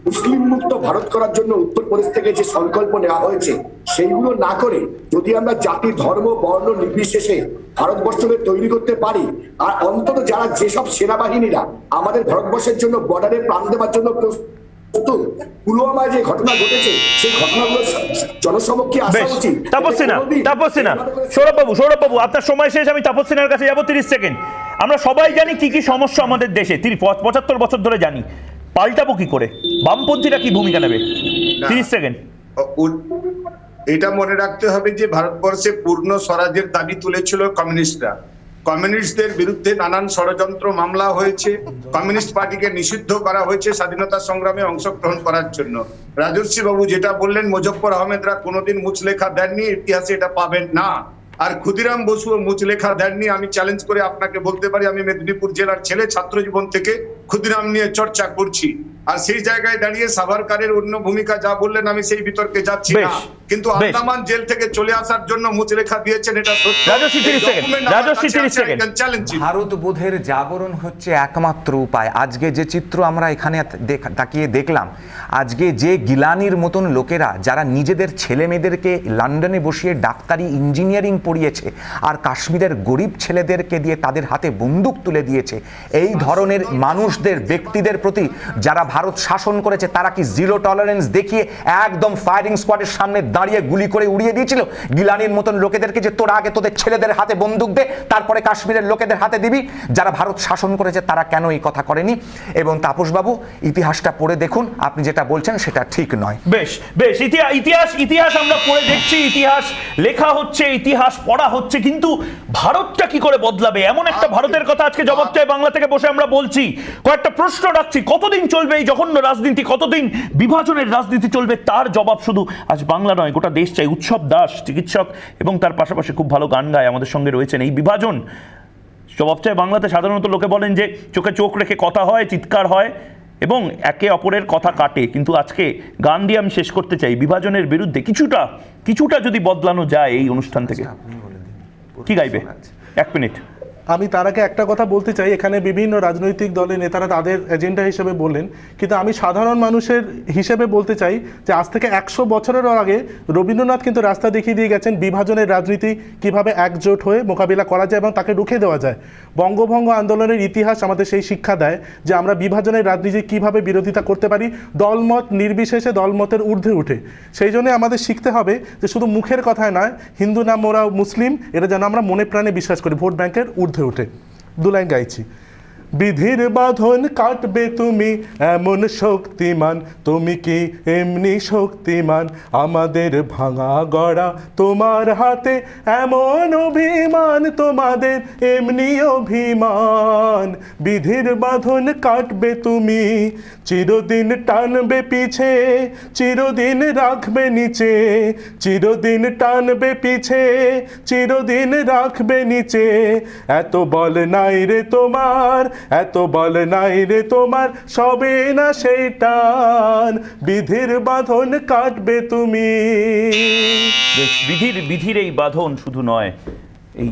মুসলিম মুক্ত ভারত করার জন্য উত্তরপ্রদেশ থেকে যে সংকল্প নেওয়া হয়েছে সেইগুলো না করে যদি আমরা জাতি, ধর্ম, বর্ণ নির্বিশেষে ভারতবর্ষকে তৈরি করতে পারি, আর অন্তত যারা যেসব সেনাবাহিনীরা আমাদের ভারতবর্ষের জন্য বর্ডারে প্রাণ দেওয়ার জন্য তো পুলওয়ামায় যে ঘটনা ঘটেছে সেই ঘটনাগুলো জনসমক্ষে আসা বেশ, উচিত। তাপস সিনহা, সৌরভ বাবু আপনার সময় শেষ, আমি তাপস সিনহার কাছে যাবো 30 সেকেন্ড। আমরা সবাই জানি কি কি সমস্যা আমাদের দেশে, 75 বছর ধরে জানি, পাল্টাবো কি করে? বামপন্থীরা কি ভূমিকা নেবে? 30 সেকেন্ড। এটা মনে রাখতে হবে যে ভারতবর্ষে পূর্ণ স্বরাজের দাবি তুলেছিল কমিউনিস্টরা। কমিউনিস্টদের বিরুদ্ধে নানান ষড়যন্ত্র মামলা হয়েছে, কমিউনিস্ট পার্টিকে নিষিদ্ধ করা হয়েছে স্বাধীনতা সংগ্রামে অংশগ্রহণ করার জন্য। রাজর্ষি বাবু যেটা বললেন, মুজফ্ফর আহমেদরা কোনোদিন মুচলেখা দেননি, ইতিহাসে এটা পাবেন না। আর ক্ষুদিরাম বসুও মুচলেখা দেননি। আমি চ্যালেঞ্জ করে আপনাকে বলতে পারি, আমি মেদিনীপুর জেলার ছেলে, ছাত্র জীবন থেকে ক্ষুদিরাম নিয়ে চর্চা করছি। আর সেই জায়গায় দাঁড়িয়ে সাভারকারের অন্য ভূমিকা যা বললেন, আমি সেই বিতর্কে যাচ্ছি না, কিন্তু আন্দামান জেল থেকে চলে আসার জন্য মুচলেখা দিয়েছেন, এটা সত্য। ভারত বোধের জাগরণ হচ্ছে একমাত্র উপায়। আজকে যে চিত্র আমরা এখানে তাকিয়ে দেখলাম, আজকে যে গিলানির মতন লোকেরা যারা নিজেদের ছেলে মেয়েদেরকে লন্ডনে বসিয়ে ডাক্তারি ইঞ্জিনিয়ারিং পড়িয়েছে আর কাশ্মীরের গরিব ছেলেদেরকে দিয়ে তাদের হাতে বন্দুক তুলে দিয়েছে, এই ধরনের মানুষদের, ব্যক্তিদের প্রতি যারা ভারত শাসন করেছে, তারা কি জিরো টলারেন্স দেখিয়ে একদম ফায়ারিং স্কোয়াডের সামনে দাঁড়িয়ে গুলি করে উড়িয়ে দিয়েছিল গিলানির মতন লোকেদেরকে, যে তোরা আগে তোদের ছেলেদের হাতে বন্দুক দে, তারপরে কাশ্মীরের লোকেদের হাতে দিবি? যারা ভারত শাসন করেছে তারা কেন এই কথা করেনি? এবং তাপসবাবু, ইতিহাসটা পড়ে দেখুন, আপনি যেটা বলছেন সেটা ঠিক নয়। বেশ বেশ, ইতিহাস আমরা পড়ে দেখছি, ইতিহাস লেখা হচ্ছে, ইতিহাস পড়া হচ্ছে, কিন্তু ভারতটা কি করে বদলাবে? এমন একটা ভারতের কথা আজকে জবাব চাই বাংলা থেকে বসে আমরা বলছি। কয়েকটা প্রশ্ন রাখছি, কতদিন চলবে এই জঘন্য রাজনীতি, কতদিন বিভাজনের রাজনীতি চলবে, তার জবাব শুধু আজ বাংলা নয়, গোটা দেশ চাই। উৎসব দাস চিকিৎসক এবং তার পাশাপাশি খুব ভালো গান গায়, আমাদের সঙ্গে রয়েছেন। এই বিভাজন জবাব চাই বাংলাতে সাধারণত লোকে বলেন যে চোখে চোখ রেখে কথা হয়, চিৎকার হয় এবং একে অপরের কথা কাটে, কিন্তু আজকে গান দিয়ে আমি শেষ করতে চাই। বিভাজনের বিরুদ্ধে কিছুটা যদি বদলানো যায় এই অনুষ্ঠান থেকে, কি গাইবে? 1 মিনিট। আমি তার আগে একটা কথা বলতে চাই, এখানে বিভিন্ন রাজনৈতিক দলের নেতারা তাদের এজেন্ডা হিসেবে বললেন, কিন্তু আমি সাধারণ মানুষের হিসেবে বলতে চাই যে আজ থেকে 100 বছরেরও আগে রবীন্দ্রনাথ কিন্তু রাস্তা দেখিয়ে দিয়ে গেছেন বিভাজনের রাজনীতি কিভাবে একজোট হয়ে মোকাবিলা করা যায় এবং তাকে রুখে দেওয়া যায়। বঙ্গভঙ্গ আন্দোলনের ইতিহাস আমাদের সেই শিক্ষা দেয় যে আমরা বিভাজনের রাজনীতি কিভাবে বিরোধিতা করতে পারি, দলমত নির্বিশেষে, দলমতের ঊর্ধ্বে উঠে। সেই জন্য আমাদের শিখতে হবে যে শুধু মুখের কথায় নয়, হিন্দু না মোরা মুসলিম, এটা যেন আমরা মনে প্রাণে বিশ্বাস করি, ভোট ব্যাংকের ঊর্ধ্বে উঠে। 2 লাইন গাইছি। বিধির বাঁধন কাটবে তুমি এমন শক্তিমান, তুমি কি এমনি শক্তিমান, আমাদের ভাঙা গড়া তোমার হাতে এমন অভিমান, তোমাদের এমনি অভিমান। বিধির বাঁধন কাটবে তুমি, চিরদিন টানবে পিছে, চিরদিন রাখবে নিচে, চিরদিন টানবে পিছে, চিরদিন রাখবে নিচে। এত বল নাই রে তোমার, এত বল নাই রে তোমার, সবে না সেই টান, বিধির বাঁধন কাটবে তুমি। বিধির এই বাঁধন শুধু নয়, এই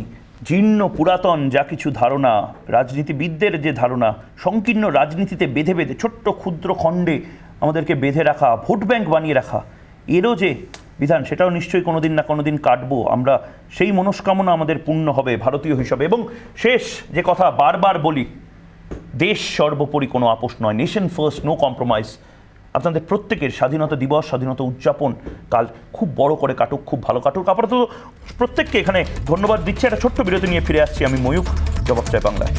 জীর্ণ পুরাতন যা কিছু ধারণা, রাজনীতিবিদদের যে ধারণা, সংকীর্ণ রাজনীতিতে বেঁধে বেঁধে ছোট্ট ক্ষুদ্র খণ্ডে আমাদেরকে বেঁধে রাখা, ভোট ব্যাংক বানিয়ে রাখা, এরও যে বিধান, সেটাও নিশ্চয়ই কোনোদিন না কোনোদিন কাটবো আমরা। সেই মনস্কামনা আমাদের পূর্ণ হবে ভারতীয় হিসাবে। এবং শেষ যে কথা বারবার বলি, দেশ সর্বোপরি, কোনো আপোষ নয়, নেশন ফার্স্ট, নো কম্প্রোমাইজ। আপনাদের প্রত্যেকের স্বাধীনতা দিবস, স্বাধীনতা উদযাপন কাল খুব বড় করে কাটুক, খুব ভালো কাটুক। আপাতত প্রত্যেককে এখানে ধন্যবাদ দিচ্ছি। একটা ছোট্ট বিরতি নিয়ে ফিরে আসছি আমি, ময়ূখ। জবাব চাই বাংলায়।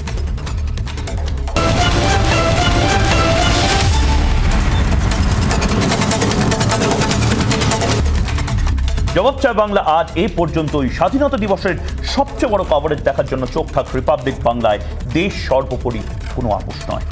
জবাব চাই বাংলা আজ এই পর্যন্তই। স্বাধীনতা দিবসের সবচেয়ে বড় কভারেজ দেখার জন্য চোখ থাক রিপাবলিক বাংলায়। দেশ সর্বোপরি, কোনো আপোষ নয়।